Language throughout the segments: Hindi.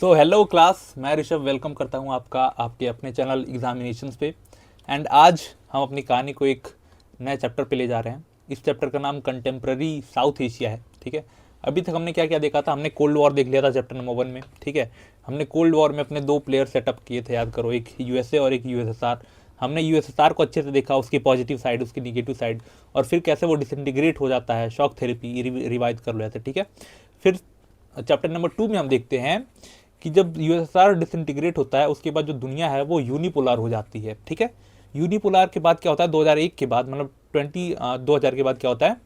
हेलो क्लास, मैं ऋषभ वेलकम करता हूँ आपका आपके अपने चैनल एग्जामिनेशंस पे। एंड आज हम अपनी कहानी को एक नए चैप्टर पे ले जा रहे हैं। इस चैप्टर का नाम कंटेम्प्रेरी साउथ एशिया है। ठीक है, अभी तक हमने क्या क्या देखा था? हमने कोल्ड वॉर देख लिया था चैप्टर नंबर 1 में। ठीक है, हमने कोल्ड वॉर में अपने दो प्लेयर सेटअप किए थे, याद करो, एक यूएसए और एक यूएसएसआर। हमने यूएसएसआर को अच्छे से देखा, उसकी पॉजिटिव साइड, उसकी निगेटिव साइड, और फिर कैसे वो डिसइंटीग्रेट हो जाता है, शॉक थेरेपी रिवाइज कर लेते। ठीक है, फिर चैप्टर नंबर 2 में हम देखते हैं कि जब यूएसएसआर डिसइंटीग्रेट होता है उसके बाद जो दुनिया है वो यूनिपोलर हो जाती है। ठीक है, यूनिपोलर के बाद क्या होता है? 2001 के बाद, मतलब 2000 के बाद क्या होता है?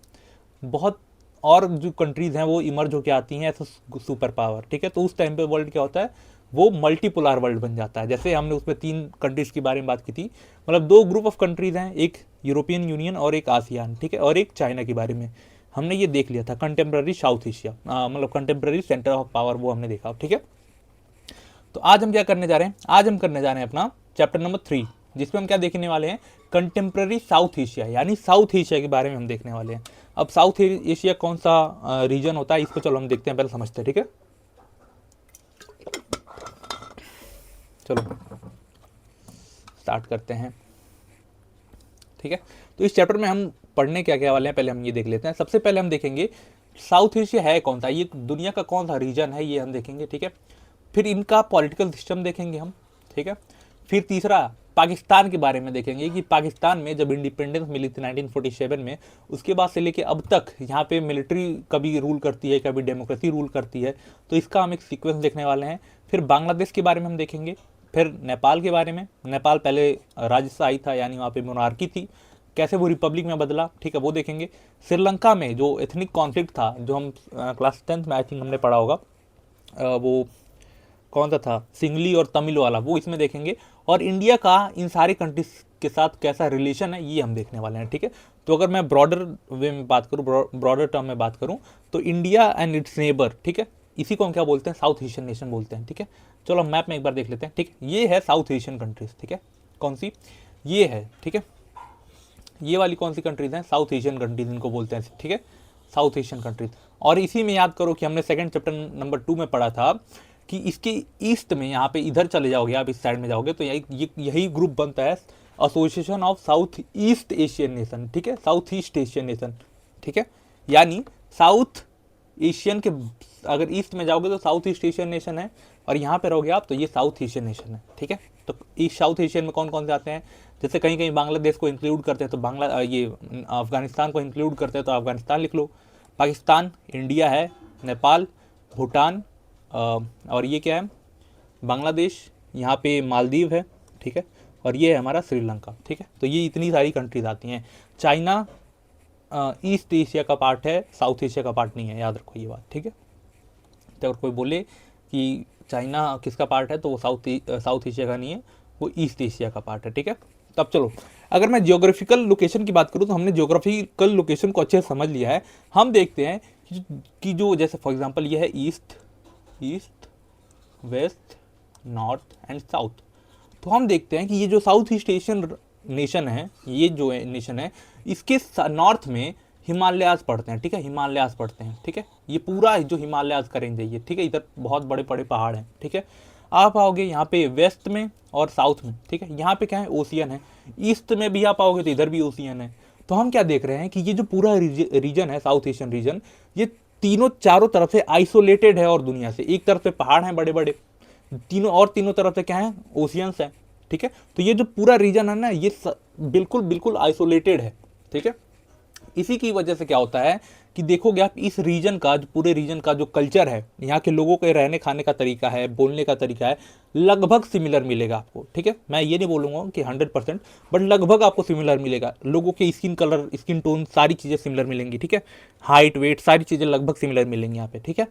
बहुत और जो कंट्रीज हैं वो इमर्ज होकर आती हैं एज सुपर पावर। ठीक है, तो उस टाइम पे वर्ल्ड क्या होता है? वो मल्टीपोलर वर्ल्ड बन जाता है। जैसे हमने उसमें 3 कंट्रीज के बारे में बात की थी, मतलब 2 ग्रुप ऑफ कंट्रीज हैं, एक यूरोपियन यूनियन और एक आसियान। ठीक है, और एक चाइना के बारे में हमने ये देख लिया था। कंटेम्प्रेरी साउथ एशिया, मतलब कंटेम्प्रेरी सेंटर ऑफ पावर, वो हमने देखा। ठीक है, तो आज हम क्या करने जा रहे हैं? आज हम करने जा रहे हैं अपना चैप्टर नंबर 3, जिसमें हम क्या देखने वाले हैं? कंटेम्प्रेरी साउथ एशिया, यानी साउथ एशिया के बारे में हम देखने वाले हैं। अब साउथ एशिया कौन सा रीजन होता है, इसको चलो हम देखते हैं, पहले समझते हैं। ठीक है, चलो स्टार्ट करते हैं। ठीक है, तो इस चैप्टर में हम पढ़ने क्या क्या वाले हैं, पहले हम ये देख लेते हैं। सबसे पहले हम देखेंगे साउथ एशिया है कौन सा, ये दुनिया का कौन सा रीजन है, ये हम देखेंगे। ठीक है, फिर इनका पॉलिटिकल सिस्टम देखेंगे हम। ठीक है, फिर तीसरा पाकिस्तान के बारे में देखेंगे कि पाकिस्तान में जब इंडिपेंडेंस मिली थी 1947 में, उसके बाद से लेके अब तक यहाँ पे मिलिट्री कभी रूल करती है, कभी डेमोक्रेसी रूल करती है, तो इसका हम एक सीक्वेंस देखने वाले हैं। फिर बांग्लादेश के बारे में हम देखेंगे, फिर नेपाल के बारे में। नेपाल पहले राजशाही था, यानी वहाँ पे मोनार्की थी, कैसे वो रिपब्लिक में बदला, ठीक है, वो देखेंगे। श्रीलंका में जो एथनिक कॉन्फ्लिक्ट था, जो हम क्लास 10th में आई थिंक हमने पढ़ा होगा, वो कौन सा था, सिंगली और तमिल वाला, वो इसमें देखेंगे। और इंडिया का इन सारे कंट्रीज के साथ कैसा रिलेशन है, ये हम देखने वाले हैं। ठीक है, तो अगर मैं ब्रॉडर वे में बात करूँ, ब्रॉडर टर्म में बात करूँ, तो इंडिया एंड इट्स नेबर, ठीक है, इसी को हम क्या बोलते हैं? साउथ एशियन नेशन बोलते हैं। ठीक है, चलो मैप में एक बार देख लेते हैं। ठीक है, ये है साउथ एशियन कंट्रीज। ठीक है, कौन सी? ये है। ठीक है, ये वाली कौन सी कंट्रीज हैं? साउथ एशियन कंट्रीज इनको बोलते हैं। ठीक है, साउथ एशियन कंट्रीज। और इसी में याद करो कि हमने सेकंड चैप्टर नंबर 2 में पढ़ा था कि इसके ईस्ट में, यहाँ पे इधर चले जाओगे आप, इस साइड में जाओगे तो यही ग्रुप बनता है association of south east Asian nation. ठीक है, साउथ ईस्ट एशियन नेशन। ठीक है, यानी साउथ एशियन के, अगर ईस्ट में जाओगे तो साउथ ईस्ट एशियन नेशन है, और यहाँ पे रहोगे आप तो ये साउथ एशियन नेशन है। ठीक है, तो ईस्ट साउथ एशियन में कौन कौन से आते हैं? जैसे कहीं कहीं बांग्लादेश को इंक्लूड करते हैं तो ये अफगानिस्तान को इंक्लूड करते हैं तो अफगानिस्तान लिख लो। पाकिस्तान, इंडिया है, नेपाल, भूटान, और ये क्या है? बांग्लादेश, यहाँ पे मालदीव है। ठीक है, और ये है हमारा श्रीलंका। ठीक है, तो ये इतनी सारी कंट्रीज आती हैं। चाइना ईस्ट एशिया का पार्ट है, साउथ एशिया का पार्ट नहीं है, याद रखो ये बात। ठीक है, तो अगर कोई बोले कि चाइना किसका पार्ट है, तो वो साउथ एशिया का नहीं है, वो ईस्ट एशिया का पार्ट है। ठीक है, तब चलो, अगर मैं जियोग्राफिकल लोकेशन की बात करूँ तो हमने जियोग्राफिकल लोकेशन को अच्छे से समझ लिया है। हम देखते हैं कि जो जैसे फॉर एग्जांपल ये है east, west, north and south. तो हम देखते हैं कि ये जो साउथ ईस्ट एशियन नेशन है, ये जो नेशन है, इसके नॉर्थ में हिमालयाज पड़ते हैं। ठीक है, हिमालयाज पड़ते हैं। ठीक है, ये पूरा जो हिमालयाज का रेंज है ये। ठीक है, इधर बहुत बड़े बड़े पहाड़ हैं। ठीक है, आप आओगे यहाँ पे वेस्ट में और साउथ में। ठीक है, यहाँ पे क्या है? ओशियन है। ईस्ट में भी आप आओगे तो इधर भी ओशियन है। तो हम क्या देख रहे हैं कि ये जो पूरा रीजन है, साउथ एशियन रीजन, ये तीनों चारों तरफ से आइसोलेटेड है, और दुनिया से एक तरफ से पहाड़ हैं बड़े बड़े, तीनों तरफ से क्या है? ओशियंस है। ठीक है, तो ये जो पूरा रीजन है ना, ये बिल्कुल बिल्कुल आइसोलेटेड है। ठीक है, इसी की वजह से क्या होता है कि देखोगे आप, इस रीजन का, जो पूरे रीजन का जो कल्चर है, यहाँ के लोगों के रहने खाने का तरीका है, बोलने का तरीका है, लगभग सिमिलर मिलेगा आपको। ठीक है, मैं ये नहीं बोलूँगा कि 100%, बट लगभग आपको सिमिलर मिलेगा। लोगों के स्किन कलर, स्किन टोन, सारी चीज़ें सिमिलर मिलेंगी। ठीक है, हाइट, वेट, सारी चीज़ें लगभग सिमिलर मिलेंगी यहाँ पे। ठीक है,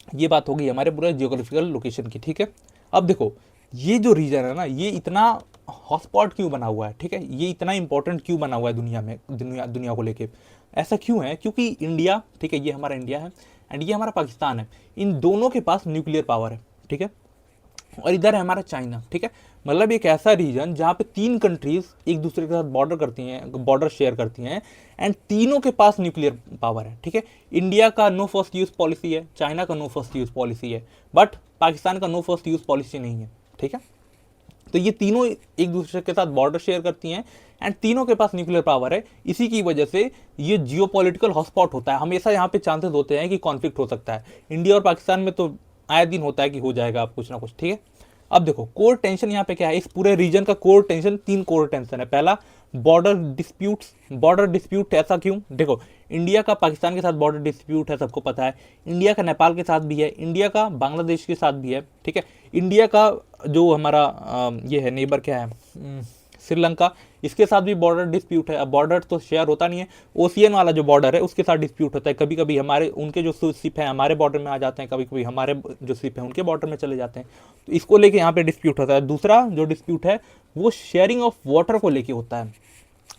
ये बात होगी हमारे पूरे जियोग्राफिकल लोकेशन की। ठीक है, अब देखो, ये जो रीजन है ना, ये इतना हॉटस्पॉट क्यों बना हुआ है? ठीक है, ये इतना इंपॉर्टेंट क्यों बना हुआ है दुनिया में, दुनिया को लेके? ऐसा क्यों है? क्योंकि इंडिया, ठीक है, ये हमारा इंडिया है, एंड ये हमारा पाकिस्तान है, इन दोनों के पास न्यूक्लियर पावर है। ठीक है, और इधर है हमारा चाइना, ठीक है। मतलब एक ऐसा रीजन जहाँ पे 3 कंट्रीज एक दूसरे के साथ बॉर्डर करती हैं, बॉर्डर शेयर करती हैं, एंड तीनों के पास न्यूक्लियर पावर है, ठीक है। इंडिया का नो फर्स्ट यूज पॉलिसी है, चाइना का नो फर्स्ट यूज पॉलिसी है, बट पाकिस्तान का नो फर्स्ट यूज पॉलिसी नहीं है, ठीक है। तो ये तीनों एक दूसरे के साथ बॉर्डर शेयर करती हैं एंड तीनों के पास न्यूक्लियर पावर है। इसी की वजह से ये जियोपॉलिटिकल हॉटस्पॉट होता है, हमेशा यहाँ पे चांसेस होते हैं कि कॉन्फ्लिक्ट हो सकता है। इंडिया और पाकिस्तान में तो आए दिन होता है कि हो जाएगा अब कुछ ना कुछ, ठीक है। अब देखो कोर टेंशन यहाँ पे क्या है, इस पूरे रीजन का कोर टेंशन, 3 कोर टेंशन है। पहला बॉर्डर डिस्प्यूट्स, बॉर्डर डिस्प्यूट ऐसा क्यों, देखो इंडिया का पाकिस्तान के साथ बॉर्डर डिस्प्यूट है, सबको पता है। इंडिया का नेपाल के साथ भी है, इंडिया का बांग्लादेश के साथ भी है, ठीक है। इंडिया का जो हमारा ये है नेबर क्या है, श्रीलंका, इसके साथ भी बॉर्डर डिस्प्यूट है। अब बॉर्डर तो शेयर होता नहीं है, ओशियन वाला जो बॉर्डर है उसके साथ डिस्प्यूट होता है। कभी कभी हमारे उनके जो शिप है हमारे बॉर्डर में आ जाते हैं, कभी कभी हमारे जो शिप है उनके बॉर्डर में चले जाते हैं, तो इसको लेके यहाँ पे डिस्प्यूट होता है। दूसरा जो डिस्प्यूट है वो शेयरिंग ऑफ वाटर को लेके होता है,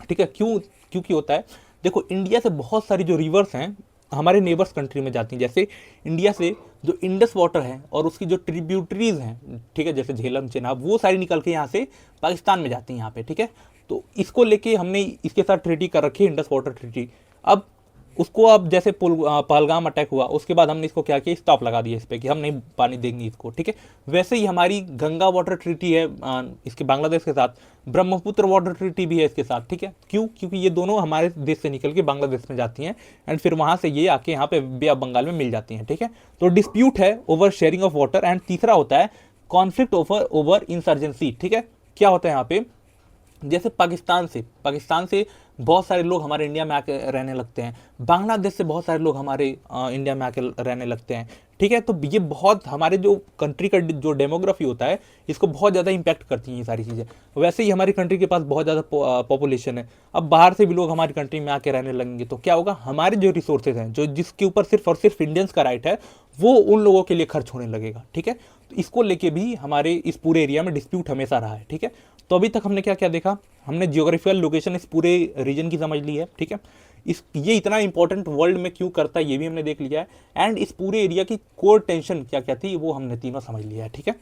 ठीक है। क्योंकि होता है, देखो इंडिया से बहुत सारी जो रिवर्स हैं हमारे नेबर्स कंट्री में जाती हैं। जैसे इंडिया से जो इंडस वाटर है और उसकी जो ट्रिब्यूटरीज हैं, ठीक है, जैसे झेलम चेनाब, वो सारी निकल के यहाँ से पाकिस्तान में जाती हैं यहाँ पे, ठीक है। तो इसको लेके हमने इसके साथ ट्रीटी कर रखी है, इंडस वाटर ट्रीटी। अब उसको, अब जैसे पहलगाम अटैक हुआ उसके बाद हमने इसको क्या किया, स्टॉप लगा दिया इस पर कि हम नहीं पानी देंगे इसको, ठीक है। वैसे ही हमारी गंगा वाटर ट्रीटी है इसके बांग्लादेश के साथ, ब्रह्मपुत्र वाटर ट्रीटी भी है इसके साथ, ठीक है। क्यों, क्योंकि ये दोनों हमारे देश से निकल के बांग्लादेश में जाती हैं एंड फिर वहाँ से ये आके यहाँ पे बे ऑफ बंगाल में मिल जाती हैं, ठीक है। तो डिस्प्यूट है over sharing of water. And तीसरा होता है कॉन्फ्लिक्ट ओवर इंसर्जेंसी, ठीक है। क्या होता है यहाँ पे, जैसे पाकिस्तान से बहुत सारे लोग हमारे इंडिया में आके रहने लगते हैं, बांग्लादेश से बहुत सारे लोग हमारे इंडिया में आके रहने लगते हैं, ठीक है। तो ये बहुत हमारे जो कंट्री का जो डेमोग्राफी होता है इसको बहुत ज़्यादा इंपैक्ट करती हैं ये सारी चीज़ें। वैसे ही हमारी कंट्री के पास बहुत ज़्यादा पॉपुलेशन है, अब बाहर से भी लोग हमारी कंट्री में आके रहने लगेंगे तो क्या होगा, हमारे जो रिसोर्सेज हैं जो जिसके ऊपर सिर्फ और सिर्फ इंडियंस का राइट है वो उन लोगों के लिए खर्च होने लगेगा, ठीक है। तो इसको लेके भी हमारे इस पूरे एरिया में डिस्प्यूट हमेशा रहा है, ठीक है। तो अभी तक हमने क्या क्या देखा, हमने जियोग्राफिकल लोकेशन इस पूरे रीजन की समझ ली है, ठीक है। ये इतना इंपॉर्टेंट वर्ल्ड में क्यों करता है ये भी हमने देख लिया है, एंड इस पूरे एरिया की कोर टेंशन क्या क्या थी वो हमने तीनों समझ लिया है, ठीक है।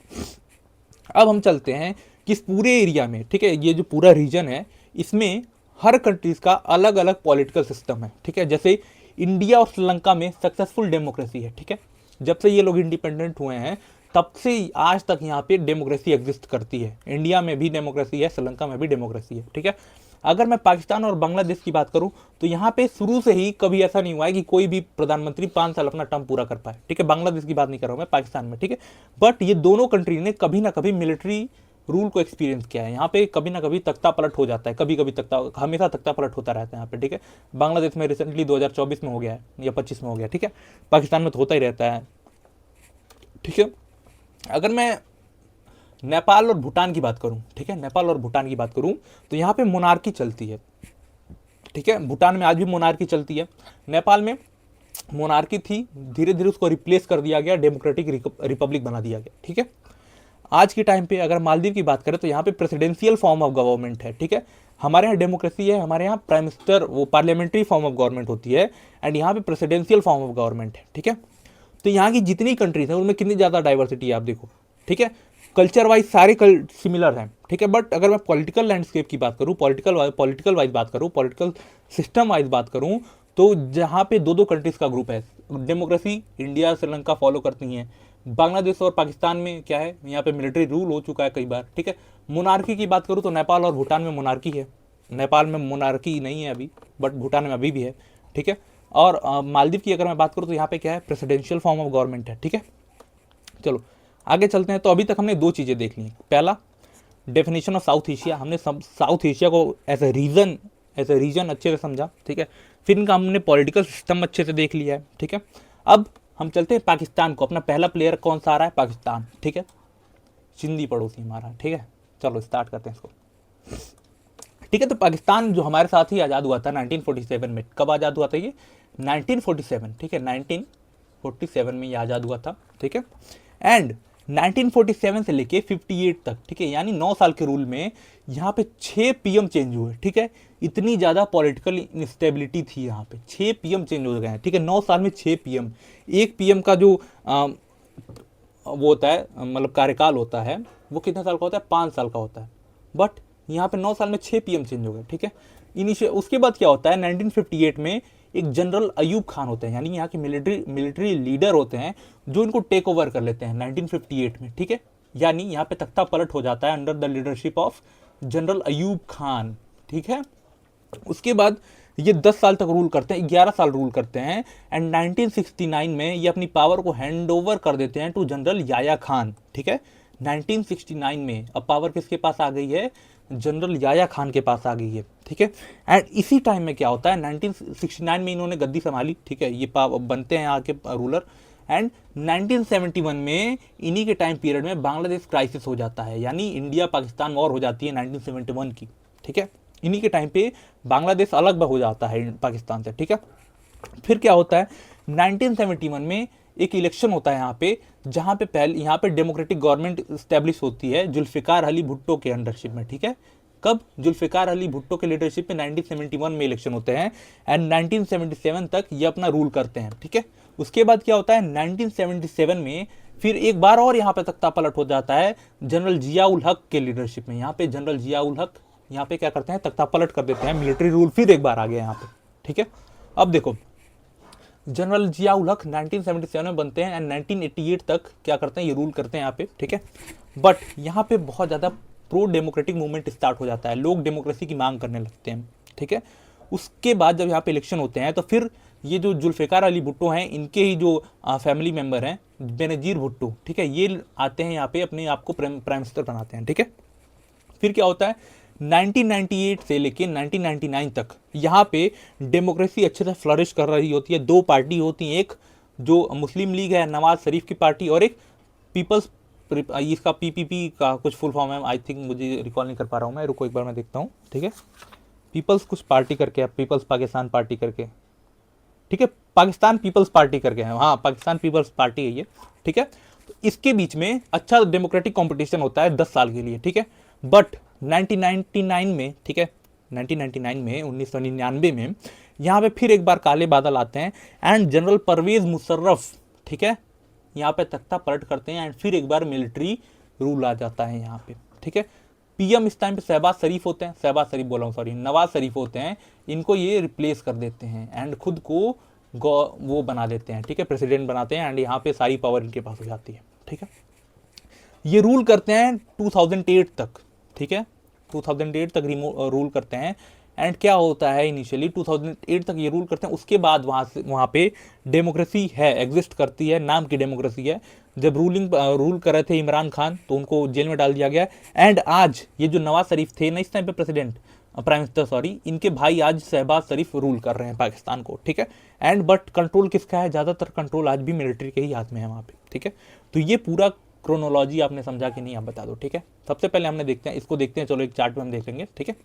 अब हम चलते हैं कि इस पूरे एरिया में, ठीक है, ये जो पूरा रीजन है इसमें हर कंट्रीज का अलग अलग पॉलिटिकल सिस्टम है, ठीक है। जैसे इंडिया और श्रीलंका में सक्सेसफुल डेमोक्रेसी है, ठीक है। जब से ये लोग इंडिपेंडेंट हुए हैं तब से आज तक यहाँ पे डेमोक्रेसी एग्जिस्ट करती है। इंडिया में भी डेमोक्रेसी है, श्रीलंका में भी डेमोक्रेसी है, ठीक है। अगर मैं पाकिस्तान और बांग्लादेश की बात करूं तो यहाँ पे शुरू से ही कभी ऐसा नहीं हुआ है कि कोई भी प्रधानमंत्री 5 साल अपना टर्म पूरा कर पाए, ठीक है। बांग्लादेश की बात नहीं कर रहा हूं मैं, पाकिस्तान में, ठीक है। बट ये दोनों कंट्री ने कभी ना कभी मिलिट्री रूल को एक्सपीरियंस किया है। यहाँ पे कभी ना कभी तख्ता पलट हो जाता है, कभी कभी हमेशा तख्ता पलट होता रहता है यहाँ पे, ठीक है। बांग्लादेश में रिसेंटली 2024 में हो गया है या 25 में हो गया, ठीक है। पाकिस्तान में तो होता ही रहता है, ठीक है। अगर मैं नेपाल और भूटान की बात करूं, ठीक है, नेपाल और भूटान की बात करूं तो यहाँ पे मोनार्की चलती है, ठीक है। भूटान में आज भी मोनार्की चलती है। नेपाल में मोनार्की थी, धीरे धीरे उसको रिप्लेस कर दिया गया, डेमोक्रेटिक रिपब्लिक बना दिया गया, ठीक है। आज के टाइम पे अगर मालदीव की बात करें तो यहाँ पे प्रेसिडेंशियल फॉर्म ऑफ गवर्नमेंट है, ठीक है। हमारे यहाँ डेमोक्रेसी है, हमारे यहाँ प्राइम मिनिस्टर वो पार्लियामेंट्री फॉर्म ऑफ गवर्नमेंट होती है, एंड यहाँ पे प्रेसिडेंशियल फॉर्म ऑफ गवर्नमेंट है, ठीक है। तो यहाँ की जितनी कंट्रीज हैं उनमें कितनी ज़्यादा डाइवर्सिटी है आप देखो, ठीक है। कल्चर वाइज सारे सिमिलर हैं, ठीक है। बट अगर मैं पॉलिटिकल लैंडस्केप की बात करूँ, पॉलिटिकल वाइज बात करूँ, पॉलिटिकल सिस्टम वाइज बात करूँ, तो जहाँ पे दो कंट्रीज का ग्रुप है, डेमोक्रेसी इंडिया श्रीलंका फॉलो करती हैं। बांग्लादेश और पाकिस्तान में क्या है, यहाँ पे मिलिट्री रूल हो चुका है कई बार, ठीक है। मोनार्की की बात करूँ तो नेपाल और भूटान में मोनार्की है, नेपाल में मोनार्की नहीं है अभी, बट भूटान में अभी भी है, ठीक है। और मालदीव की अगर मैं बात करूँ तो यहाँ पे क्या है, प्रेसिडेंशियल फॉर्म ऑफ गवर्नमेंट है, ठीक है। चलो आगे चलते हैं। तो अभी तक हमने 2 चीज़ें देख ली। पहला डेफिनेशन ऑफ साउथ एशिया, हमने साउथ एशिया को एज ए रीजन अच्छे से समझा, ठीक है। फिर इनका हमने पॉलिटिकल सिस्टम अच्छे से देख लिया है, ठीक है। अब हम चलते हैं पाकिस्तान को। अपना पहला प्लेयर कौन सा आ रहा है, पाकिस्तान, ठीक है, चिंदी पड़ोसी हमारा, ठीक है। चलो स्टार्ट करते हैं इसको, ठीक है। तो पाकिस्तान जो हमारे साथ ही आज़ाद हुआ था 1947 में। कब आज़ाद हुआ था ये, 1947, ठीक है, 1947 में ये आज़ाद हुआ था, ठीक है। एंड 1947 से लेके 58 तक, ठीक है, यानी 9 साल के रूल में यहाँ पे 6 पीएम चेंज हुए, ठीक है। इतनी ज़्यादा पॉलिटिकल इंस्टेबिलिटी थी यहाँ पे, 6 पीएम चेंज हो गए हैं, ठीक है। 9 साल में 6 पीएम। एक पीएम का जो वो होता है मतलब कार्यकाल होता है वो कितने साल का होता है, 5 साल का होता है। बट यहाँ पे 9 साल में 6 पीएम चेंज हो गए, ठीक है। इनिशियल उसके बाद क्या होता है, 1958 में एक जनरल अयूब खान होते हैं, यानी यहाँ के मिलिट्री लीडर होते हैं जो इनको टेक ओवर कर लेते हैं 1958 में, ठीक है। यानी यहाँ पे तख्ता पलट हो जाता है under the leadership of general Ayub Khan, ठीक है। उसके बाद ये 10 साल तक रूल करते हैं, 11 साल रूल करते हैं, एंड 1969 में ये अपनी पावर को हैंड ओवर कर देते हैं टू जनरल याया खान, ठीक है। 1969 में अब पावर किसके पास आ गई है, जनरल याया खान के पास आ गई है, ठीक है। एंड इसी टाइम में क्या होता है, 1969 में इन्होंने गद्दी संभाली, ठीक है, ये बनते हैं यहाँ के रूलर। एंड 1971 में इन्हीं के टाइम पीरियड में बांग्लादेश क्राइसिस हो जाता है, यानी इंडिया पाकिस्तान वॉर हो जाती है 1971 की, ठीक है। इन्हीं के टाइम पे बांग्लादेश अलग हो जाता है पाकिस्तान से, ठीक है। फिर क्या होता है, 1971 में एक इलेक्शन होता है यहाँ पे, जहाँ पे पहले यहाँ पे डेमोक्रेटिक गवर्नमेंट स्टैब्लिश होती है जुल्फिकार अली भुट्टो के अंडरशिप में, ठीक है। कब, जुल्फिकार अली भुट्टो के लीडरशिप में 1971 में इलेक्शन होते हैं, एंड 1977 तक ये अपना रूल करते हैं, ठीक है। उसके बाद क्या होता है, 1977 में फिर एक बार और यहाँ पे तख्ता पलट हो जाता है जनरल जियाउल हक के लीडरशिप में। यहाँ पे जनरल जियाउल हक यहाँ पे क्या करते हैं, तख्ता पलट कर देते हैं, मिलिट्री रूल फिर एक बार आ गया यहाँ पे, ठीक है। अब देखो, जनरल जियाउल हक 1977 में बनते हैं एंड 1988 तक क्या करते हैं, ये रूल करते हैं यहाँ पे, ठीक है। बट यहाँ पे बहुत ज़्यादा प्रो डेमोक्रेटिक मूवमेंट स्टार्ट हो जाता है, लोग डेमोक्रेसी की मांग करने लगते हैं, ठीक है। उसके बाद जब यहाँ पे इलेक्शन होते हैं तो फिर ये जो जुल्फिकार अली भुट्टो हैं, इनके ही जो फैमिली मेंबर हैं बेनजीर भुट्टो, ठीक है, ये आते हैं यहाँ पे अपने आप को प्राइम मिनिस्टर बनाते हैं, ठीक है। फिर क्या होता है, 1998 से लेके 1999 तक यहाँ पे डेमोक्रेसी अच्छे से फ्लरिश कर रही होती है। दो पार्टी होती हैं, एक जो मुस्लिम लीग है नवाज शरीफ की पार्टी, और एक पीपल्स, इसका पीपीपी का कुछ फुल फॉर्म है, आई थिंक मुझे रिकॉल नहीं कर पा रहा हूँ मैं, रुको एक बार मैं देखता हूँ, ठीक है। पीपल्स कुछ पार्टी करके है, पीपल्स पाकिस्तान पार्टी करके, ठीक है, पाकिस्तान पीपल्स पार्टी करके है, हाँ पाकिस्तान पीपल्स पार्टी है ये, ठीक है। तो इसके बीच में अच्छा डेमोक्रेटिक कंपटीशन होता है 10 साल के लिए, ठीक है। बट 1999 में, ठीक है, 1999 में यहाँ पे फिर एक बार काले बादल आते हैं एंड जनरल परवेज मुशर्रफ, ठीक है, यहाँ पे तख्ता पलट करते हैं एंड फिर एक बार मिलिट्री रूल आ जाता है यहाँ पे, ठीक है। पीएम इस टाइम पे शहबाज शरीफ होते हैं, शहबाज शरीफ बोला हूँ सॉरी, नवाज शरीफ होते हैं, इनको ये रिप्लेस कर देते हैं एंड खुद को वो बना देते हैं, ठीक है, प्रेसिडेंट बनाते हैं एंड यहाँ पे सारी पावर इनके पास हो जाती है, ठीक है। ये रूल करते हैं 2008 तक, ठीक है, 2008 तक रूल करते हैं। एंड क्या होता है, इनिशियली 2008 तक ये रूल करते हैं, उसके बाद वहाँ पे डेमोक्रेसी है, एग्जिस्ट करती है, नाम की डेमोक्रेसी है। जब रूल कर रहे थे इमरान खान तो उनको जेल में डाल दिया गया। एंड आज ये जो नवाज शरीफ थे ना इस टाइम पे प्राइम मिनिस्टर सॉरी, इनके भाई आज शहबाज शरीफ रूल कर रहे हैं पाकिस्तान को, ठीक है। एंड बट कंट्रोल किसका है, ज़्यादातर कंट्रोल आज भी मिलिट्री के ही हाथ में है वहाँ पे, ठीक है। तो ये पूरा क्रोनोलॉजी आपने समझा कि नहीं, आप बता दो, ठीक है। सबसे पहले हमने देखते हैं इसको, देखते हैं, चलो एक चार्ट में हम देख लेंगे, ठीक है।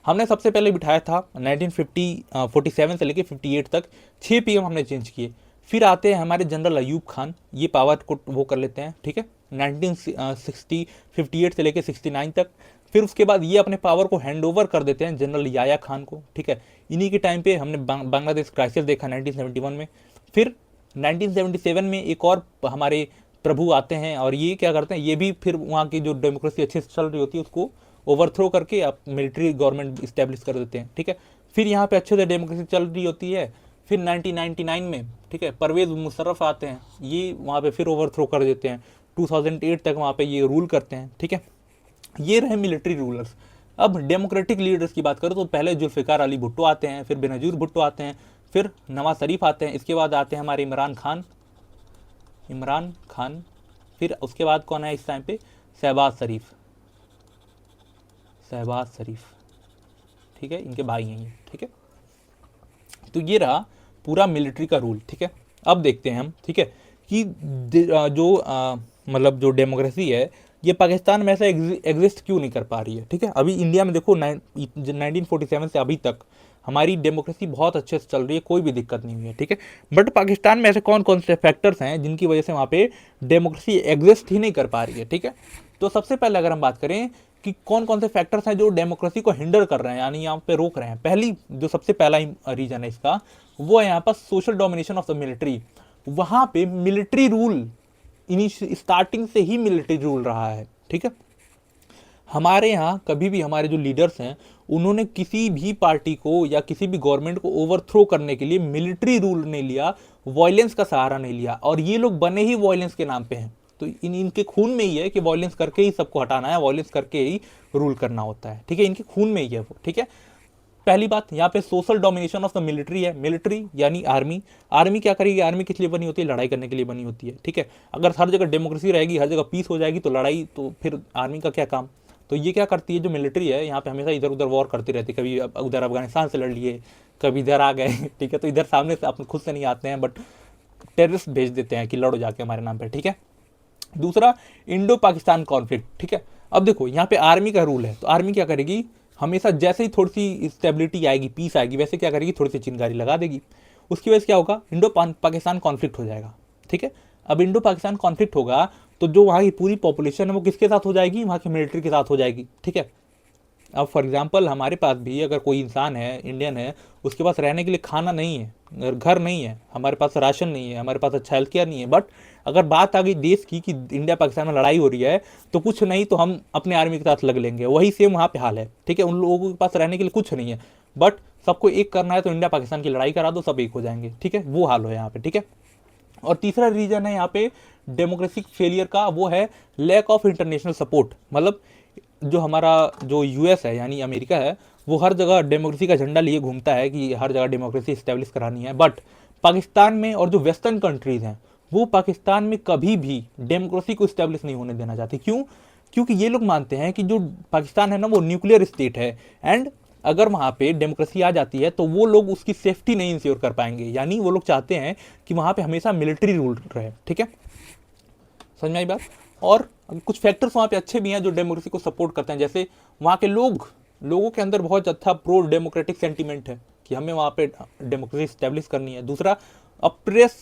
हमने सबसे पहले बिठाया था 1947 से लेके 58 तक 6 पीएम हमने चेंज किए। फिर आते हैं हमारे जनरल अयूब खान, ये पावर को वो कर लेते हैं, ठीक है, 1958 से लेके 69 तक। फिर उसके बाद ये अपने पावर को हैंड ओवर कर देते हैं जनरल याया खान को, ठीक है। इन्हीं के टाइम पे हमने बांग्लादेश क्राइसिस देखा 1971 में। फिर 1977 में एक और हमारे प्रभु आते हैं और ये क्या करते हैं, ये भी फिर वहाँ की जो डेमोक्रेसी अच्छे से चल रही होती है उसको ओवरथ्रो करके आप मिलिट्री गवर्नमेंट इस्टेब्लिश कर देते हैं, ठीक है। फिर यहाँ पे अच्छे से डेमोक्रेसी चल रही होती है। फिर 1999 में, ठीक है, परवेज मुशर्रफ आते हैं, ये वहाँ पे फिर ओवरथ्रो कर देते हैं। 2008 तक वहाँ पे ये रूल करते हैं, ठीक है। ये रहे मिलिट्री रूलर्स। अब डेमोक्रेटिक लीडर्स की बात करें तो पहले जुल्फिकार अली भुट्टो आते हैं, फिर बेनजीर भुट्टो आते हैं, फिर नवाज शरीफ आते हैं, इसके बाद आते हैं हमारे इमरान खान, फिर उसके बाद कौन है इस टाइम पे, शहबाज शरीफ, ठीक है, इनके भाई हैं ये, ठीक है। तो ये रहा पूरा मिलिट्री का रूल, ठीक है। अब देखते हैं हम, ठीक है, कि जो मतलब जो डेमोक्रेसी है ये पाकिस्तान में ऐसा एग्जिस्ट क्यों नहीं कर पा रही है, ठीक है। अभी इंडिया में देखो 1947 से अभी तक हमारी डेमोक्रेसी बहुत अच्छे से चल रही है, कोई भी दिक्कत नहीं हुई है, ठीक है। बट पाकिस्तान में ऐसे कौन कौन से फैक्टर्स हैं जिनकी वजह से वहाँ पे डेमोक्रेसी एग्जिस्ट ही नहीं कर पा रही है, ठीक है। तो सबसे पहले अगर हम बात करें कि कौन कौन से फैक्टर्स हैं जो डेमोक्रेसी को हिंडर कर रहे हैं, यानी यहाँ पे रोक रहे हैं, पहली जो सबसे पहला रीजन है इसका, वो है यहाँ पर social domination of the military. वहाँ पे मिलिट्री रूल स्टार्टिंग से ही मिलिट्री रूल रहा है, ठीक है। हमारे यहाँ कभी भी हमारे जो लीडर्स हैं उन्होंने किसी भी पार्टी को या किसी भी गवर्नमेंट को ओवरथ्रो करने के लिए मिलिट्री रूल नहीं लिया, वायलेंस का सहारा नहीं लिया, और ये लोग बने ही वायलेंस के नाम पे हैं। तो इनके खून में ही है कि वायलेंस करके ही सबको हटाना है, वायलेंस करके ही रूल करना होता है, ठीक है। इनके खून में ही है वो, ठीक है। पहली बात, यहाँ पे social domination of the military है। मिलिट्री यानी आर्मी। आर्मी क्या करेगी? आर्मी किस लिए बनी होती है? लड़ाई करने के लिए बनी होती है, ठीक है। अगर हर जगह डेमोक्रेसी रहेगी, हर जगह पीस हो जाएगी, तो लड़ाई, तो फिर आर्मी का क्या काम? तो ये क्या करती है, जो मिलिट्री है यहाँ पे हमेशा इधर उधर वॉर करती रहती है। कभी उधर अफगानिस्तान से लड़ लिए, कभी इधर आ गए, ठीक है। तो इधर सामने से अपने खुद से नहीं आते हैं, बट टेररिस्ट भेज देते हैं कि लड़ो जाके हमारे नाम पे, ठीक है। दूसरा, इंडो पाकिस्तान कॉन्फ्लिक्ट, ठीक है। अब देखो यहाँ पे आर्मी का रूल है, तो आर्मी क्या करेगी? हमेशा जैसे ही थोड़ी सी स्टेबिलिटी आएगी, पीस आएगी, वैसे क्या करेगी? थोड़ी सी चिंगारी लगा देगी। उसकी वजह से क्या होगा? इंडो पाकिस्तान कॉन्फ्लिक्ट हो जाएगा, ठीक है। अब इंडो पाकिस्तान कॉन्फ्लिक्ट होगा तो जो वहाँ की पूरी पॉपुलेशन है वो किसके साथ हो जाएगी? वहाँ के मिलिट्री के साथ हो जाएगी, ठीक है। अब फॉर एग्जांपल हमारे पास भी अगर कोई इंसान है, इंडियन है, उसके पास रहने के लिए खाना नहीं है, घर नहीं है, हमारे पास राशन नहीं है, हमारे पास अच्छा हेल्थ केयर नहीं है, बट अगर बात आ गई देश की कि इंडिया पाकिस्तान में लड़ाई हो रही है, तो कुछ नहीं तो हम अपने आर्मी के साथ लग लेंगे। वही सेम वहाँ पे हाल है, ठीक है। उन लोगों के पास रहने के लिए कुछ नहीं है, बट सबको एक करना है, तो इंडिया पाकिस्तान की लड़ाई करा दो, सब एक हो जाएंगे, ठीक है। वो हाल हो यहाँ पे, ठीक है। और तीसरा रीजन है यहाँ पे डेमोक्रेसी फेलियर का, वो है लैक ऑफ इंटरनेशनल सपोर्ट। मतलब जो हमारा जो यूएस है यानी अमेरिका है, वो हर जगह डेमोक्रेसी का झंडा लिए घूमता है कि हर जगह डेमोक्रेसी इस्टेब्लिश करानी है, बट पाकिस्तान में और जो वेस्टर्न कंट्रीज हैं वो पाकिस्तान में कभी भी डेमोक्रेसी को इस्टेब्लिश नहीं होने देना चाहती। क्यों? क्योंकि ये लोग मानते हैं कि जो पाकिस्तान है ना, वो न्यूक्लियर स्टेट है, एंड अगर वहाँ पे डेमोक्रेसी आ जाती है तो वो लोग उसकी सेफ्टी नहीं इंश्योर कर पाएंगे। यानी वो लोग चाहते हैं कि वहाँ पे हमेशा मिलिट्री रूल रहे, ठीक है। समझ में आई बात? और कुछ फैक्टर्स वहाँ पे अच्छे भी हैं जो डेमोक्रेसी को सपोर्ट करते हैं, जैसे वहाँ के लोगों के अंदर बहुत अच्छा प्रो डेमोक्रेटिक सेंटीमेंट है कि हमें वहाँ पे डेमोक्रेसी स्टैब्लिश करनी है। दूसरा, अब प्रेस,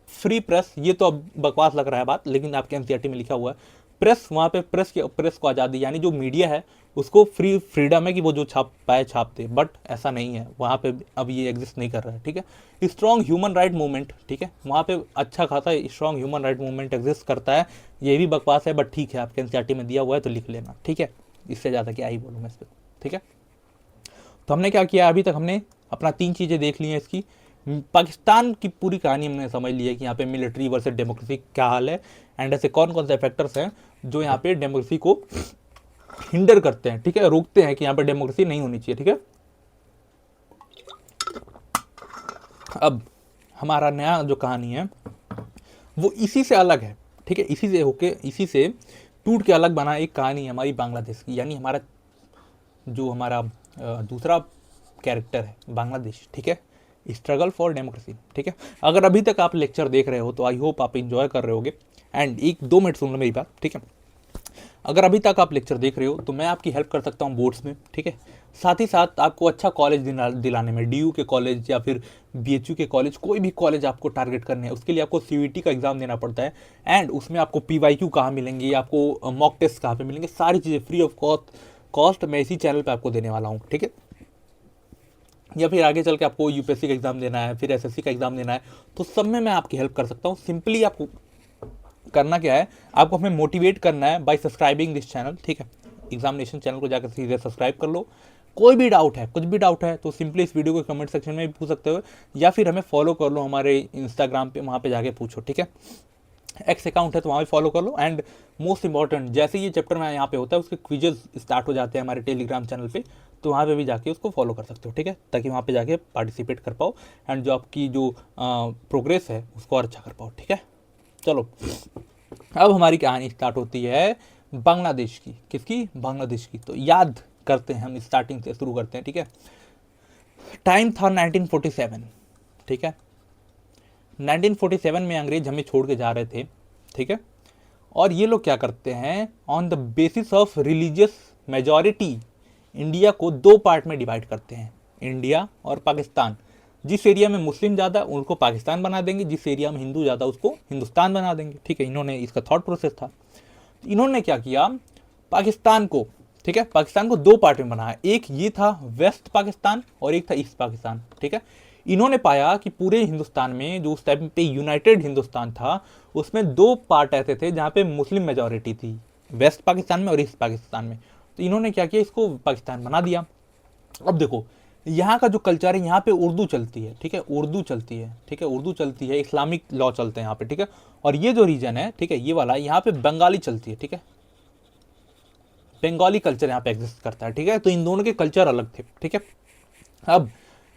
फ्री प्रेस, ये तो अब बकवास लग रहा है बात, लेकिन आपके एनसीईआरटी में लिखा हुआ है प्रेस, वहाँ पे प्रेस को आज़ादी, यानी जो मीडिया है उसको फ्रीडम है कि वो जो छाप पाए छाप दे, बट ऐसा नहीं है वहाँ पे, अब ये एग्जिस्ट नहीं कर रहा है, ठीक है। स्ट्रॉन्ग ह्यूमन राइट मूवमेंट, ठीक है, वहाँ पे अच्छा खासा strong human right movement exist करता है। ये भी बकवास है, बट ठीक है, आपके एनसीईआरटी में दिया हुआ है तो लिख लेना, ठीक है। इससे ज़्यादा क्या ही बोलूँ मैं इस पर, ठीक है। तो हमने क्या किया, अभी तक हमने अपना 3 चीज़ें देख ली हैं इसकी। पाकिस्तान की पूरी कहानी हमने समझ ली है कि यहाँ पे मिलिट्री वर्सेस डेमोक्रेसी क्या हाल है, एंड ऐसे कौन कौन से फैक्टर्स हैं जो यहाँ पे डेमोक्रेसी को हिंडर करते हैं, ठीक है, रोकते हैं कि यहाँ पे डेमोक्रेसी नहीं होनी चाहिए, ठीक है। अब हमारा नया जो कहानी है वो इसी से अलग है, ठीक है। इसी से टूट के अलग बना एक कहानी है हमारी बांग्लादेश की, यानी हमारा दूसरा कैरेक्टर है बांग्लादेश, ठीक है। स्ट्रगल फॉर डेमोक्रेसी, ठीक है। अगर अभी तक आप लेक्चर देख रहे हो तो आई होप आप इंजॉय कर रहे होगे, एंड 1-2 मिनट सुन लो मेरी बात, ठीक है। अगर अभी तक आप लेक्चर देख रहे हो तो मैं आपकी हेल्प कर सकता हूँ बोर्ड्स में, ठीक है। साथ ही साथ आपको अच्छा कॉलेज दिलाने में, डीयू के कॉलेज या फिर बीएचयू के कॉलेज, कोई भी कॉलेज आपको टारगेट करने हैं, उसके लिए आपको सीयूईटी का एग्जाम देना पड़ता है, एंड उसमें आपको पीवाईक्यू कहाँ मिलेंगे, आपको मॉक टेस्ट कहाँ पे मिलेंगे, सारी चीज़ें फ्री ऑफ कॉस्ट मैं इसी चैनल पे आपको देने वाला हूँ, ठीक है। या फिर आगे चल के आपको यूपीएससी का एग्जाम देना है, फिर एसएससी का एग्जाम देना है, तो सब में मैं आपकी हेल्प कर सकता हूँ। सिंपली आपको करना क्या है, आपको हमें मोटिवेट करना है बाय सब्सक्राइबिंग दिस चैनल, ठीक है। एग्जामिनेशन चैनल को जाकर सीधे सब्सक्राइब कर लो। कोई भी डाउट है, कुछ भी डाउट है तो सिंपली इस वीडियो को कमेंट सेक्शन में भी पूछ सकते हो, या फिर हमें फॉलो कर लो हमारे इंस्टाग्राम पे, वहाँ पे जाके पूछो, ठीक है। एक्स अकाउंट है तो वहाँ भी फॉलो कर लो, एंड मोस्ट इंपॉर्टेंट, जैसे ये चैप्टर में यहाँ पे होता है उसके क्विजेस स्टार्ट हो जाते हैं हमारे टेलीग्राम चैनल पे, तो वहाँ पे भी जाके उसको फॉलो कर सकते हो, ठीक है, ताकि वहाँ पे जाके पार्टिसिपेट कर पाओ, एंड जो आपकी जो प्रोग्रेस है उसको और अच्छा कर पाओ, ठीक है। चलो, अब हमारी कहानी स्टार्ट होती है बांग्लादेश की। किसकी? बांग्लादेश की। तो याद करते हैं, हम स्टार्टिंग से शुरू करते हैं, ठीक है। टाइम था 1947, ठीक है। 1947 में अंग्रेज हमें छोड़ के जा रहे थे, ठीक है। और ये लोग क्या करते हैं, on the basis of religious majority India को 2 पार्ट में डिवाइड करते हैं, इंडिया और पाकिस्तान। जिस एरिया में मुस्लिम ज़्यादा उनको पाकिस्तान बना देंगे, जिस एरिया में हिंदू ज़्यादा उसको हिंदुस्तान बना देंगे, ठीक है। इन्होंने, इसका थॉट प्रोसेस था। इन्होंने क्या किया, पाकिस्तान को, ठीक है, पाकिस्तान को 2 पार्ट में बनाया। एक ये था वेस्ट पाकिस्तान और एक था ईस्ट पाकिस्तान, ठीक है। इन्होंने पाया कि पूरे हिंदुस्तान में जो उस टाइम पे यूनाइटेड हिंदुस्तान था, उसमें दो पार्ट ऐसे थे जहाँ पे मुस्लिम मेजोरिटी थी, वेस्ट पाकिस्तान में और ईस्ट पाकिस्तान में। तो इन्होंने क्या किया, इसको पाकिस्तान बना दिया। अब देखो यहाँ का जो कल्चर है, यहाँ पे उर्दू चलती है, ठीक है, उर्दू चलती है, ठीक है, उर्दू चलती है, इस्लामिक लॉ चलते हैं यहाँ पे, ठीक है। और ये जो रीजन है, ठीक है, ये वाला, यहाँ पे बंगाली चलती है, ठीक है, बंगाली कल्चर यहाँ पे एग्जिस्ट करता है, ठीक है। तो इन दोनों के कल्चर अलग थे, ठीक है। अब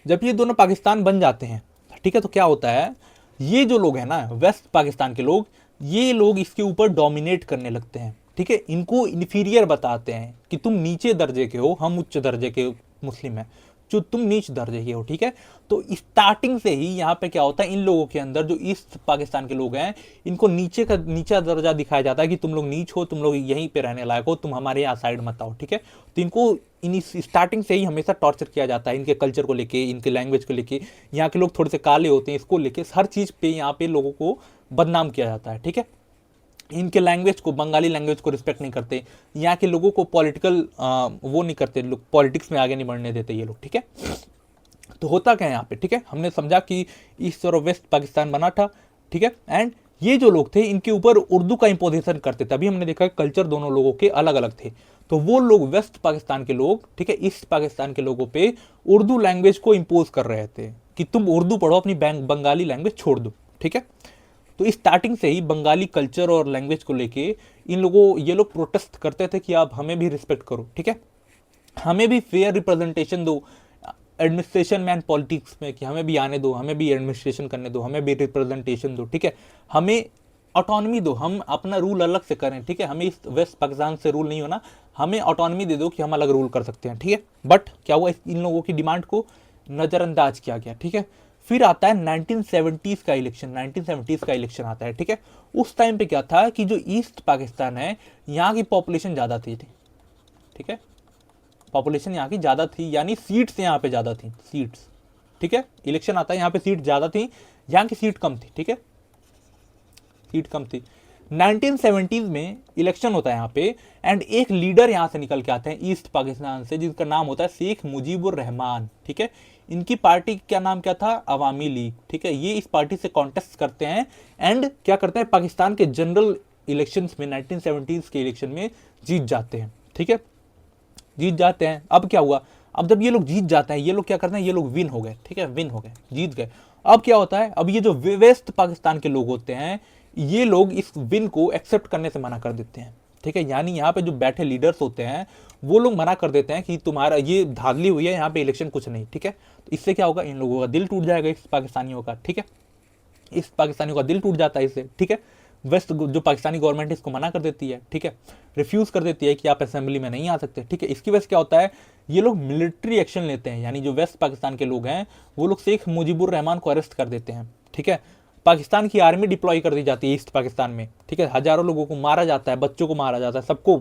जब ये दोनों पाकिस्तान बन जाते हैं, ठीक है, तो क्या होता है, ये जो लोग हैं ना, वेस्ट पाकिस्तान के लोग, ये लोग इसके ऊपर डोमिनेट करने लगते हैं, ठीक है। इनको इन्फीरियर बताते हैं कि तुम नीचे दर्जे के हो, हम उच्च दर्जे के मुस्लिम हैं, जो तुम नीच दर्जे के हो, ठीक है। तो स्टार्टिंग से ही यहाँ पे क्या होता है, इन लोगों के अंदर, जो ईस्ट पाकिस्तान के लोग हैं, इनको नीचे का नीचा दर्जा दिखाया जाता है कि तुम लोग नीच हो, तुम लोग यहीं पे रहने लायक हो, तुम हमारे यहाँ साइड मत आओ, ठीक है। तो इनको इन स्टार्टिंग से ही हमेशा टॉर्चर किया जाता है, इनके कल्चर को लेके, इनके लैंग्वेज को लेके। यहाँ के लोग थोड़े से काले होते हैं, इसको लेके हर चीज़ पे यहाँ पे लोगों को बदनाम किया जाता है, ठीक है। इनके लैंग्वेज को, बंगाली लैंग्वेज को रिस्पेक्ट नहीं करते, यहाँ के लोगों को पॉलिटिकल वो नहीं करते, लोग पॉलिटिक्स में आगे नहीं बढ़ने देते ये लोग, ठीक है। तो होता क्या है यहाँ पे, ठीक है, हमने समझा कि ईस्ट और वेस्ट पाकिस्तान बना था, ठीक है। एंड ये जो लोग थे, इनके ऊपर उर्दू का इंपोजिशन करते थे। अभी हमने देखा कल्चर दोनों लोगों के अलग अलग थे। तो वो लोग, वेस्ट पाकिस्तान के लोग, ठीक है, ईस्ट पाकिस्तान के लोगों पे उर्दू लैंग्वेज को इम्पोज कर रहे थे कि तुम उर्दू पढ़ो, अपनी बंगाली लैंग्वेज छोड़ दो, ठीक है। तो स्टार्टिंग से ही बंगाली कल्चर और लैंग्वेज को लेके ये लोग प्रोटेस्ट करते थे कि आप हमें भी रिस्पेक्ट करो, ठीक है, हमें भी फेयर रिप्रेजेंटेशन दो एडमिनिस्ट्रेशन में एंड पॉलिटिक्स में, कि हमें भी आने दो, हमें भी एडमिनिस्ट्रेशन करने दो, हमें भी रिप्रेजेंटेशन दो, ठीक है, हमें ऑटोनॉमी दो, हम अपना रूल अलग से करें, ठीक है, हमें इस वेस्ट पाकिस्तान से रूल नहीं होना, हमें ऑटोनॉमी दे दो कि हम अलग रूल कर सकते हैं, ठीक है। बट क्या हुआ, इन लोगों की डिमांड को नज़रअंदाज किया गया, ठीक है। फिर आता है 1970s का इलेक्शन, 1970s का इलेक्शन आता है, ठीक है। उस टाइम पे क्या था कि जो ईस्ट पाकिस्तान है, यहाँ की पॉपुलेशन ज़्यादा थी, ठीक है, पॉपुलेशन यहाँ की ज़्यादा थी, यानी सीट्स यहाँ पे ज़्यादा थी, सीट्स, ठीक है। इलेक्शन आता है, यहाँ पे सीट ज़्यादा थी, यहाँ की सीट कम थी, ठीक है, सीट कम थी। 1970s में इलेक्शन होता है यहाँ पे, एंड एक लीडर यहाँ से निकल के आते हैं ईस्ट पाकिस्तान से, जिसका नाम होता है शेख मुजीबुर रहमान, ठीक है। इनकी पार्टी क्या नाम क्या था, अवामी लीग, ठीक है। ये इस पार्टी से कॉन्टेस्ट करते हैं एंड क्या करते हैं, पाकिस्तान के जनरल इलेक्शंस में 1970s के इलेक्शन में जीत जाते हैं, ठीक है, जीत जाते हैं। अब क्या हुआ, अब जब ये लोग जीत जाते हैं, ये लोग क्या करते हैं, ये लोग विन हो गए, ठीक है, विन हो गए, जीत गए। अब क्या होता है, अब ये जो वेस्ट पाकिस्तान के लोग होते हैं, ये लोग इस विन को एक्सेप्ट करने से मना कर देते हैं, ठीक है। यानी यहाँ पे जो बैठे लीडर्स होते हैं, वो लोग मना कर देते हैं कि तुम्हारा ये धांधली हुई है, यहाँ पे इलेक्शन कुछ नहीं, ठीक है। तो इससे क्या होगा, इन लोगों का दिल टूट जाएगा, इस पाकिस्तानियों का, ठीक है, इस पाकिस्तानियों का दिल टूट जाता है इससे, ठीक है। वेस्ट जो पाकिस्तानी गवर्नमेंट इसको मना कर देती है, ठीक है, रिफ्यूज़ कर देती है कि आप असेंबली में नहीं आ सकते, ठीक है। इसकी वजह से क्या होता है, ये लोग मिलिट्री एक्शन लेते हैं, यानी जो वेस्ट पाकिस्तान के लोग हैं, वो लोग शेख मुजीबुर रहमान को अरेस्ट कर देते हैं, ठीक है। पाकिस्तान की आर्मी डिप्लॉय कर दी जाती है ईस्ट पाकिस्तान में, ठीक है, हजारों लोगों को मारा जाता है, बच्चों को मारा जाता है, सबको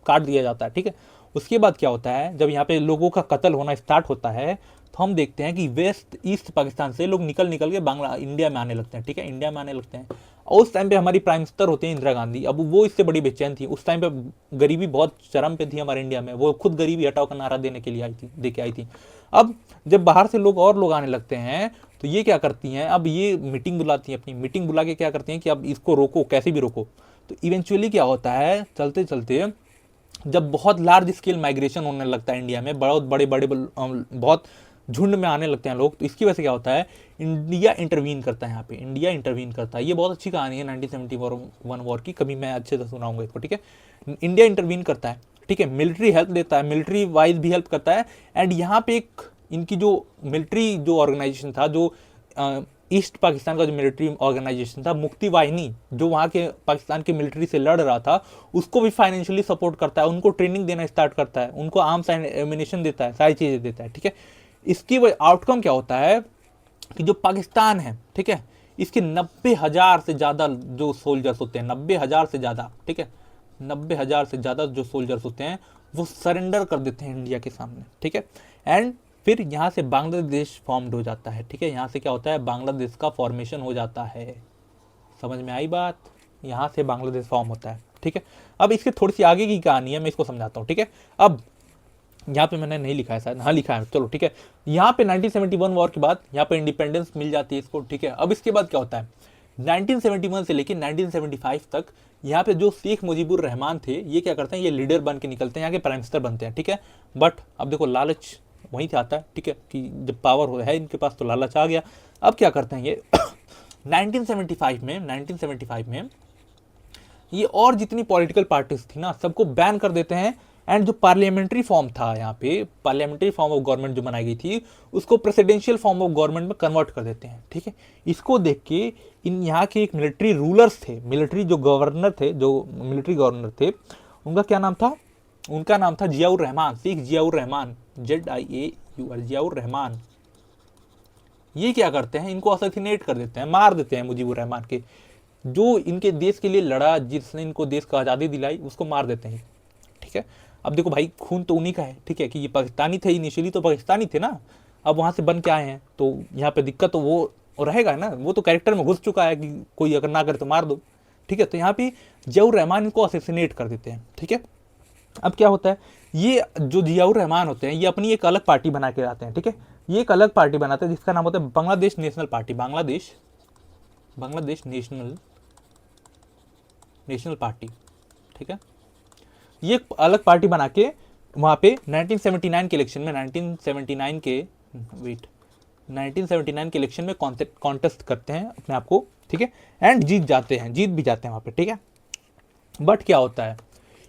काट दिया जाता है, ठीक है। उसके बाद क्या होता है, जब यहाँ पे लोगों का कत्ल होना स्टार्ट होता है, तो हम देखते हैं कि वेस्ट ईस्ट पाकिस्तान से लोग निकल के बांग्ला इंडिया में आने लगते हैं, ठीक है, इंडिया में आने लगते हैं। और उस टाइम पे हमारी प्राइम मिनिस्टर होते हैं इंदिरा गांधी, अब वो इससे बड़ी बेचैन थी, उस टाइम पे गरीबी बहुत चरम पे थी हमारे इंडिया में, वो खुद गरीबी हटाओ का नारा देने के लिए आई थी, दे के आई थी। अब जब बाहर से लोग आने लगते हैं, तो ये क्या करती हैं, अब ये मीटिंग बुलाती हैं, अपनी मीटिंग बुला के क्या करती हैं कि अब इसको रोको, कैसे भी रोको। तो इवेंचुअली क्या होता है, चलते चलते जब बहुत लार्ज स्केल माइग्रेशन होने लगता है इंडिया में, बहुत बड़े बड़े बहुत झुंड में आने लगते हैं लोग, तो इसकी वजह से क्या होता है, इंडिया इंटरवीन करता है, यहाँ पे इंडिया इंटरवीन करता है। ये बहुत अच्छी कहानी है 1971 वॉर की, कभी मैं अच्छे से सुनाऊंगा इसको, ठीक है। इंडिया इंटरवीन करता है, ठीक है, मिलिट्री हेल्प देता है, मिलिट्री वाइज भी हेल्प करता है। एंड यहाँ पे एक इनकी जो मिलिट्री जो ऑर्गेनाइजेशन था, जो ईस्ट पाकिस्तान का जो मिलिट्री ऑर्गेनाइजेशन था, मुक्ति वाहिनी, जो वहाँ के पाकिस्तान के मिलिट्री से लड़ रहा था, उसको भी फाइनेंशियली सपोर्ट करता है, उनको ट्रेनिंग देना स्टार्ट करता है, उनको आर्म्स एंड एमिनेशन देता है, सारी चीज़ें देता है, ठीक है। इसकी आउटकम क्या होता है कि जो पाकिस्तान है, ठीक है, इसके 90,000 से ज़्यादा जो सोल्जर्स होते हैं, 90,000 से ज़्यादा, ठीक है, 90,000 से ज़्यादा जो सोल्जर्स होते हैं, वो सरेंडर कर देते हैं इंडिया के सामने, ठीक है। एंड फिर यहाँ से बांग्लादेश फॉर्म्ड हो जाता है, ठीक है, यहाँ से क्या होता है, बांग्लादेश का फॉर्मेशन हो जाता है। समझ में आई बात, यहाँ से बांग्लादेश फॉर्म होता है, ठीक है। अब इसके थोड़ी सी आगे की कहानी है, मैं इसको समझाता हूँ, ठीक है। अब यहाँ पे मैंने नहीं लिखा है शायद, हाँ लिखा है, चलो ठीक है। यहाँ पे 1971 वॉर के बाद यहाँ पे इंडिपेंडेंस मिल जाती है इसको, ठीक है। अब इसके बाद क्या होता है, 1971 से लेकर 1975 तक यहाँ पे जो शेख मुजीबुर रहमान थे, ये क्या करते हैं, ये लीडर बन के निकलते हैं, यहाँ के प्राइम मिनिस्टर बनते हैं, ठीक है। बट अब देखो लालच वहीं से आता है, ठीक है, कि जब पावर है इनके पास तो लालच आ गया। अब क्या करते हैं ये 1975 में ये और जितनी पॉलिटिकल पार्टीज थी ना, सबको बैन कर देते हैं। एंड जो पार्लियामेंट्री फॉर्म था, यहाँ पे पार्लियामेंट्री फॉर्म ऑफ गवर्नमेंट जो बनाई गई थी, उसको प्रेसिडेंशियल फॉर्म ऑफ गवर्नमेंट में कन्वर्ट कर देते हैं, ठीक है। इसको देख के इन यहाँ के एक मिलिट्री रूलर्स थे, मिलिट्री जो गवर्नर थे, जो मिलिट्री गवर्नर थे, उनका क्या नाम था, उनका नाम था जियाउर रहमान, शेख जियाउर रहमान, ZIAUR, जियाउर रहमान। ये क्या करते हैं, इनको असैसिनेट कर देते हैं, मार देते हैं मुजीबुर रहमान के, जो इनके देश के लिए लड़ा, जिसने इनको देश को आज़ादी दिलाई, उसको मार देते हैं, ठीक है। अब देखो भाई, खून तो उन्हीं का है, ठीक है, कि ये पाकिस्तानी थे, इनिशियली तो पाकिस्तानी थे ना, अब वहाँ से बन के आए हैं, तो यहाँ पे दिक्कत तो वो रहेगा ना, वो तो कैरेक्टर में घुस चुका है कि कोई अगर ना करे तो मार दो, ठीक है। तो यहाँ पे जियाउर रहमान इनको असैसिनेट कर देते हैं, ठीक है। अब क्या होता है, ये जो जियाउर रहमान होते हैं, ये अपनी एक अलग पार्टी बना के आते हैं, ठीक है। ये एक अलग पार्टी बनाते हैं जिसका नाम होता है Bangladesh national party, Bangladesh national party, ठीक है। ये एक अलग पार्टी बना के वहाँ पे 1979 के इलेक्शन में 1979 के इलेक्शन में कॉन्टेस्ट करते हैं अपने आप को, ठीक है। एंड जीत भी जाते हैं वहाँ पे, ठीक है। बट क्या होता है,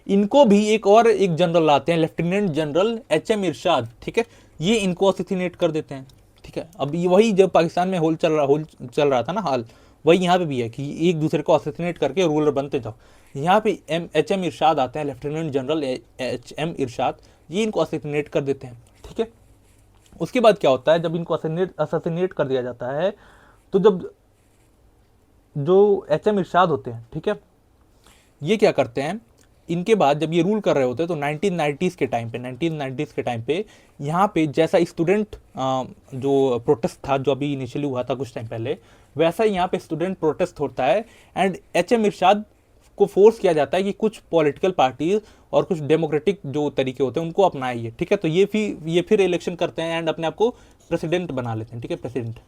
इनको भी एक जनरल लाते हैं, लेफ्टिनेंट जनरल HM इरशाद, ठीक है। ये इनको असैसिनेट कर देते हैं, ठीक है। अब ये वही जब पाकिस्तान में होल चल रहा था ना हाल, वही यहाँ पे भी है कि एक दूसरे को असैसिनेट करके रूलर बनते जाओ। यहाँ पे HM इरशाद आते हैं, लेफ्टिनेंट जनरल HM इरशाद, ये इनको असैसिनेट कर देते हैं, ठीक है। उसके बाद क्या होता है, जब इनको असैसिनेट कर दिया जाता है, तो जब जो HM इरशाद होते हैं, ठीक है, ये क्या करते हैं, इनके बाद जब ये रूल कर रहे होते हैं, तो 1990s के टाइम पे यहाँ पे जैसा स्टूडेंट जो प्रोटेस्ट था, जो अभी इनिशियली हुआ था कुछ टाइम पहले, वैसा ही यहाँ पे स्टूडेंट प्रोटेस्ट होता है। एंड HM इरशाद को फोर्स किया जाता है कि कुछ पॉलिटिकल पार्टीज और कुछ डेमोक्रेटिक जो तरीके होते हैं उनको अपनाइए, ठीक है। तो ये फिर इलेक्शन करते हैं एंड अपने आप को प्रेसिडेंट बना लेते हैं, ठीक है, प्रेसिडेंट,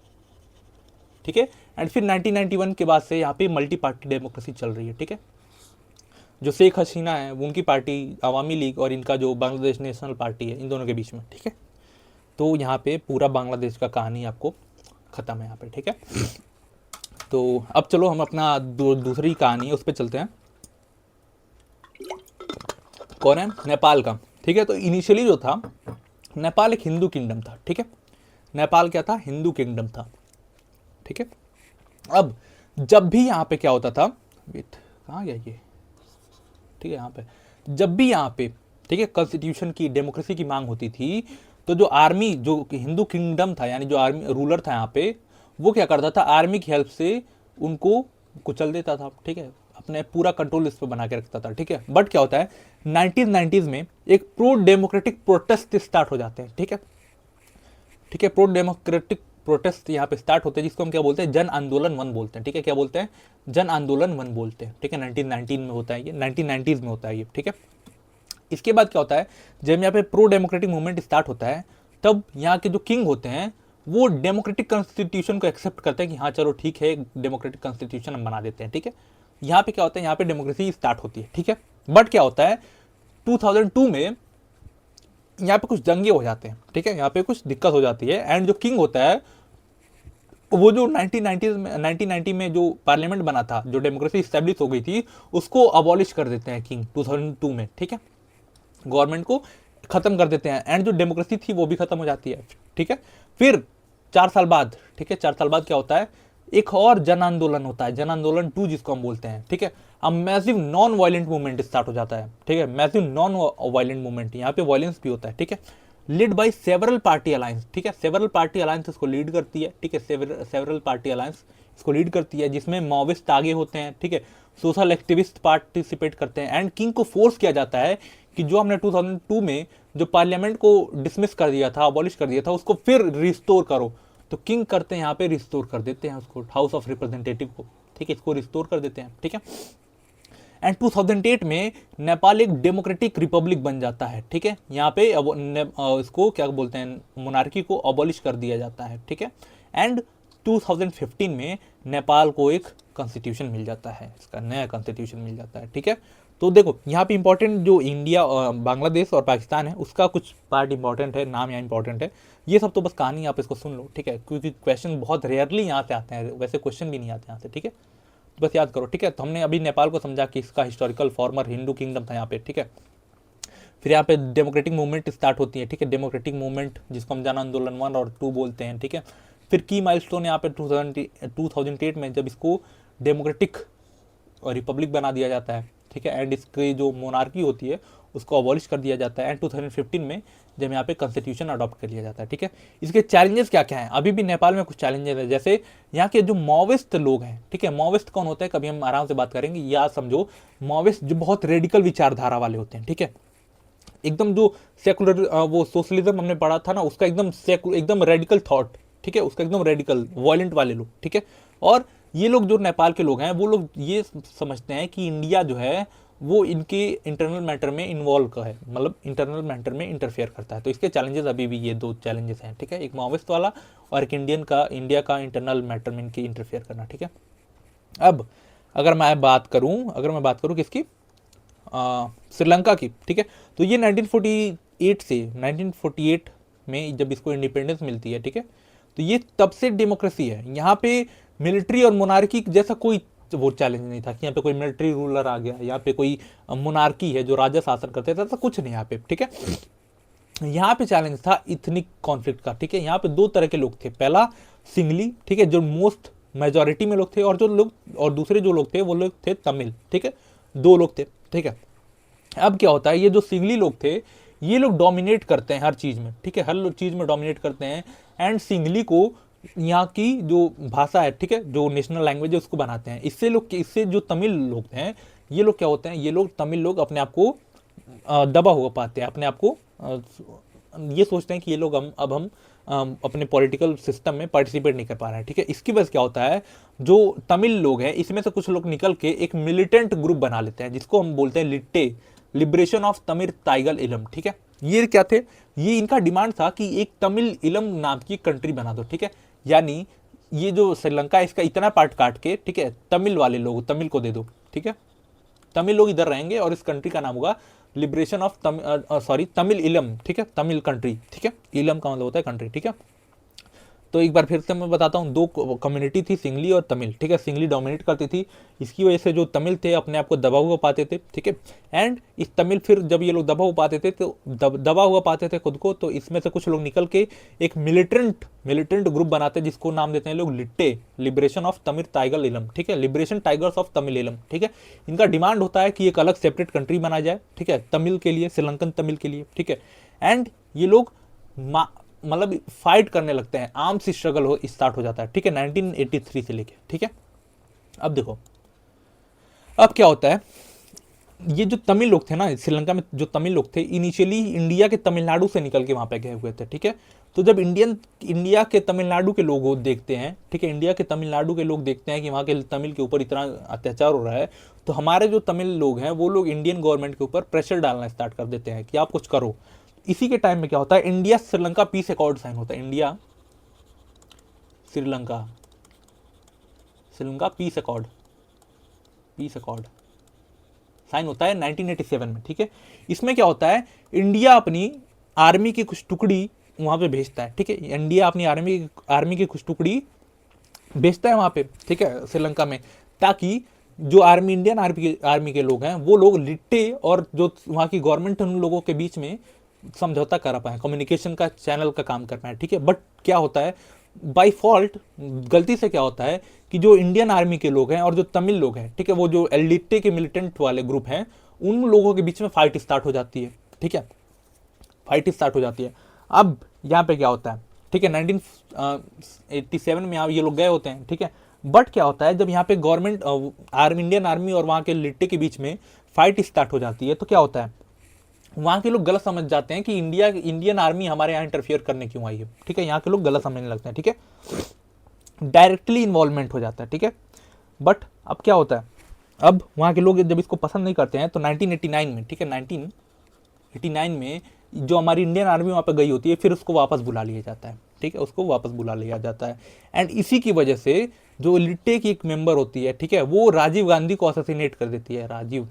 ठीक है। एंड फिर 1991 के बाद से यहाँ पे मल्टी पार्टी डेमोक्रेसी चल रही है, ठीक है। जो शेख हसीना है उनकी पार्टी अवामी लीग और इनका जो बांग्लादेश नेशनल पार्टी है, इन दोनों के बीच में, ठीक है। तो यहाँ पे पूरा बांग्लादेश का कहानी आपको ख़त्म है यहाँ पे, ठीक है। तो अब चलो हम अपना दूसरी कहानी है उस पर चलते हैं। कौन है, नेपाल का, ठीक है। तो इनिशियली जो था, नेपाल एक हिंदू किंगडम था, ठीक है। नेपाल क्या था, हिंदू किंगडम था, ठीक है। अब जब भी यहाँ पे क्या होता था, कहाँ गया ये, ठीक है, यहाँ पे जब भी यहाँ पे, ठीक है, कॉन्स्टिट्यूशन की, डेमोक्रेसी की मांग होती थी, तो जो आर्मी, जो हिंदू किंगडम था, यानी जो आर्मी रूलर था यहाँ पे, वो क्या करता था, आर्मी की हेल्प से उनको कुचल देता था, ठीक है, अपने पूरा कंट्रोल इस पर बना के रखता था, ठीक है। बट क्या होता है, 1990s में एक प्रो डेमोक्रेटिक प्रोटेस्ट स्टार्ट हो जाते हैं, ठीक है, ठीक है। प्रो डेमोक्रेटिक प्रोटेस्ट यहाँ पे स्टार्ट होते हैं, जिसको हम क्या बोलते हैं, जन आंदोलन 1 बोलते हैं, ठीक है। क्या बोलते हैं, जन आंदोलन 1 बोलते हैं, ठीक है। 1919 में होता है ये, 1990s में होता है ये, ठीक है। इसके बाद क्या होता है, जब यहाँ पे प्रो डेमोक्रेटिक मूवमेंट स्टार्ट होता है, तब यहाँ के जो किंग होते हैं वो डेमोक्रेटिक कॉन्स्टिट्यूशन को एक्सेप्ट करते हैं कि हाँ चलो ठीक है, डेमोक्रेटिक कॉन्स्टिट्यूशन हम बना देते हैं, ठीक है। यहाँ पे क्या होता है, यहाँ पे डेमोक्रेसी स्टार्ट होती है, ठीक है। बट क्या होता है, 2002 में यहाँ पे कुछ दंगे हो जाते हैं, ठीक है, यहाँ पे कुछ दिक्कत हो जाती है। एंड जो किंग होता है, वो जो 1990 में जो पार्लियामेंट बना था, जो डेमोक्रेसी स्टैब्लिश हो गई थी, उसको अबॉलिश कर देते हैं किंग 2002 में, ठीक है। गवर्नमेंट को खत्म कर देते हैं एंड जो डेमोक्रेसी थी वो भी खत्म हो जाती है, ठीक है। फिर 4 साल बाद, ठीक है, 4 साल बाद क्या होता है, एक और जन आंदोलन होता है, जन आंदोलन 2 जिसको हम बोलते हैं, ठीक है। अब massive non violent movement start हो जाता है, ठीक है, मैसिव नॉन वायलेंट मूवमेंट, यहाँ पे वायलेंस भी होता है, ठीक है, lead by several party alliance, ठीक है। सेवरल पार्टी अलायंस इसको लीड करती है, ठीक है, सेवरल पार्टी अलायंस इसको लीड करती है, जिसमें माओविस्ट आगे होते हैं, ठीक है, सोशल एक्टिविस्ट पार्टिसिपेट करते हैं। एंड किंग को फोर्स किया जाता है कि जो हमने 2002 में जो पार्लियामेंट को डिसमिस कर दिया था, अबॉलिश कर दिया था, उसको फिर रिस्टोर करो। तो किंग करते हैं यहाँ पे, रिस्टोर कर देते हैं उसको, हाउस ऑफ रिप्रेजेंटेटिव को, ठीक है, इसको रिस्टोर कर देते हैं, ठीक है। एंड 2008 में नेपाल एक डेमोक्रेटिक रिपब्लिक बन जाता है, ठीक है। यहाँ पे इसको क्या बोलते हैं, मोनार्की को अबॉलिश कर दिया जाता है, ठीक है। एंड 2015 में नेपाल को एक कॉन्स्टिट्यूशन मिल जाता है, इसका नया कॉन्स्टिट्यूशन मिल जाता है, ठीक है। तो देखो यहाँ पे इंपॉर्टेंट जो इंडिया, बांग्लादेश और पाकिस्तान है उसका कुछ पार्ट इंपॉर्टेंट है, नाम यहाँ इंपॉर्टेंट है, ये सब तो बस कहानी आप इसको सुन लो, ठीक है, क्योंकि क्वेश्चन बहुत रेयरली यहाँ से आते हैं, वैसे क्वेश्चन भी नहीं आते यहाँ से, ठीक है, तो बस याद करो, ठीक है। तो हमने अभी नेपाल को समझा कि इसका हिस्टोरिकल फॉर्मर हिंदू किंगडम था यहाँ पे, ठीक है। फिर यहाँ पे डेमोक्रेटिक मूवमेंट स्टार्ट होती है, ठीक है, डेमोक्रेटिक मूवमेंट जिसको हम जन आंदोलन 1 और 2 बोलते हैं, ठीक है। फिर की माइलस्टोन यहाँ पे 2008 में जब इसको डेमोक्रेटिक रिपब्लिक बना दिया जाता है, ठीक है, एंड इसकी जो मोनार्की होती है उसको अबॉलिश कर दिया जाता है, एंड 2015 में जब यहाँ पे कॉन्स्टिट्यूशन अडॉप्ट कर लिया जाता है, ठीक है। इसके चैलेंजेस क्या क्या हैं, अभी भी नेपाल में कुछ चैलेंजेस है, जैसे यहाँ के जो माओविस्ट लोग हैं, ठीक है, माओविस्ट कौन होता है कभी हम आराम से बात करेंगे, या समझो माओविस्ट जो बहुत रेडिकल विचारधारा वाले होते हैं, ठीक है, एकदम जो सेकुलर वो सोशलिज्म हमने पढ़ा था ना, उसका एकदम रेडिकल थॉट, ठीक है, उसका एकदम रेडिकल वायलेंट वाले लोग, ठीक है। और ये लोग जो नेपाल के लोग हैं वो लोग ये समझते हैं कि इंडिया जो है वो इनके इंटरनल मैटर में इन्वॉल्व का है, मतलब इंटरनल मैटर में इंटरफेयर करता है। तो इसके चैलेंजेस अभी भी ये 2 चैलेंजेस हैं, ठीक है, एक माओविस्ट वाला और एक इंडिया का इंटरनल मैटर में इनके इंटरफेयर करना, ठीक है। अब अगर मैं बात करूँ किसकी, श्रीलंका की, ठीक है, तो ये 1948 में जब इसको इंडिपेंडेंस मिलती है, ठीक है, तो ये तब से डेमोक्रेसी है। यहाँ पे मिलिट्री और मोनार्की जैसा कोई वो चैलेंज नहीं था कि यहाँ पे कोई मिलिट्री रूलर आ गया, यहाँ पे कोई मोनार्की है जो राजा शासन करते थे, ऐसा कुछ नहीं यहाँ पे, ठीक है। यहाँ पे चैलेंज था इथनिक कॉन्फ्लिक्ट का, ठीक है। यहाँ पे 2 तरह के लोग थे, पहला सिंगली, ठीक है, जो मोस्ट मेजोरिटी में लोग थे, और दूसरे जो लोग थे वो लोग थे तमिल, ठीक है, 2 लोग थे, ठीक है। अब क्या होता है, ये जो सिंगली लोग थे ये लोग डोमिनेट करते हैं हर चीज़ में, ठीक है, हर चीज़ में डोमिनेट करते हैं, एंड सिंगली को यहाँ की जो भाषा है, ठीक है, जो नेशनल लैंग्वेज है उसको बनाते हैं। इससे जो तमिल लोग हैं ये लोग क्या होते हैं, ये लोग तमिल लोग अपने आप को दबा हुआ पाते हैं, अपने आप को ये सोचते हैं कि ये लोग हम अपने पॉलिटिकल सिस्टम में पार्टिसिपेट नहीं कर पा रहे हैं, ठीक है। इसकी वजह से क्या होता है, जो तमिल लोग हैं इसमें से कुछ लोग निकल के एक मिलिटेंट ग्रुप बना लेते हैं जिसको हम बोलते हैं लिट्टे, लिबरेशन ऑफ तमिल टाइगर इलम, ठीक है। ये क्या थे, ये इनका डिमांड था कि एक तमिल इलम नाम की कंट्री बना दो, ठीक है, यानी ये जो श्रीलंका है इसका इतना पार्ट काट के, ठीक है, तमिल वाले लोग तमिल को दे दो, ठीक है, तमिल लोग इधर रहेंगे और इस कंट्री का नाम होगा लिबरेशन ऑफ तमिल इलम, ठीक है, तमिल कंट्री, ठीक है, इलम का मतलब होता है कंट्री, ठीक है। तो एक बार फिर से मैं बताता हूँ, 2 कम्युनिटी थी, सिंगली और तमिल, ठीक है। सिंगली डोमिनेट करती थी, इसकी वजह से जो तमिल थे अपने आप को दबा हुआ पाते थे, ठीक है। एंड इस तमिल फिर जब ये लोग दबा हुआ पाते थे तो दबा हुआ पाते थे खुद को, तो इसमें से कुछ लोग निकल के एक मिलिटेंट ग्रुप बनाते हैं जिसको नाम देते हैं लोग लिट्टे, लिबरेशन ऑफ तमिल टाइगर इलम, ठीक है, लिबरेशन टाइगर्स ऑफ तमिल इलम, ठीक है। इनका डिमांड होता है कि एक अलग सेपरेट कंट्री बनाया जाए, ठीक है, तमिल के लिए, श्रीलंकन तमिल के लिए, ठीक है। एंड ये लोग मतलब फाइट करने लगते हैं, आर्म्स स्ट्रगल स्टार्ट हो जाता है, ठीक है, 1983 से लेके, ठीक है। अब देखो अब क्या होता है, ये जो तमिल लोग थे ना श्रीलंका में, जो तमिल लोग थे इनिशियली इंडिया के तमिलनाडु से निकल के वहां पे गए हुए थे, ठीक है। तो जब इंडिया के तमिलनाडु के लोग देखते हैं, ठीक है, इंडिया के तमिलनाडु के लोग देखते हैं कि वहाँ के तमिल के ऊपर इतना अत्याचार हो रहा है, तो हमारे जो तमिल लोग हैं वो लोग इंडियन गवर्नमेंट के ऊपर प्रेशर डालना स्टार्ट कर देते हैं कि आप कुछ करो। इसी के टाइम में क्या होता है, India Sri Lanka peace accord sign होता है, India Sri Lanka peace accord sign होता है 1987 में, ठीक है। इसमें क्या होता है, इंडिया अपनी आर्मी की कुछ टुकड़ी वहां पे भेजता है, ठीक है, इंडिया अपनी आर्मी की कुछ टुकड़ी भेजता है वहां पे, ठीक है, श्रीलंका में, ताकि जो इंडियन आर्मी के लोग हैं वो लोग लिट्टे और जो वहाँ की गवर्नमेंट उन लोगों के बीच में समझौता कर पाए, कम्युनिकेशन का चैनल का काम कर पाए, ठीक है। बट क्या होता है, बाय फॉल्ट, गलती से क्या होता है कि जो इंडियन आर्मी के लोग हैं और जो तमिल लोग हैं, ठीक है, वो जो लिट्टे के मिलिटेंट वाले ग्रुप हैं उन लोगों के बीच में फाइट स्टार्ट हो जाती है, ठीक है, फाइट स्टार्ट हो जाती है। अब यहाँ पे क्या होता है, ठीक है, 1987 में ये लोग गए होते हैं, ठीक है। बट क्या होता है, जब यहाँ पे गवर्नमेंट इंडियन आर्मी और वहाँ के लिट्टे के बीच में फाइट स्टार्ट हो जाती है, तो क्या होता है, वहाँ के लोग गलत समझ जाते हैं कि इंडियन आर्मी हमारे यहाँ इंटरफियर करने क्यों आई है, ठीक है, यहाँ के लोग गलत समझने लगते हैं, ठीक है, डायरेक्टली इन्वॉल्वमेंट हो जाता है, ठीक है। बट अब क्या होता है, अब वहाँ के लोग जब इसको पसंद नहीं करते हैं तो 1989 में, ठीक है, 1989 में जो हमारी इंडियन आर्मी वहाँ पे गई होती है, फिर उसको वापस बुला लिया जाता है, ठीक है, उसको वापस बुला लिया जाता है। एंड इसी की वजह से जो लिट्टे की एक मेंबर होती है, ठीक है, वो राजीव गांधी को असैसिनेट कर देती है। राजीव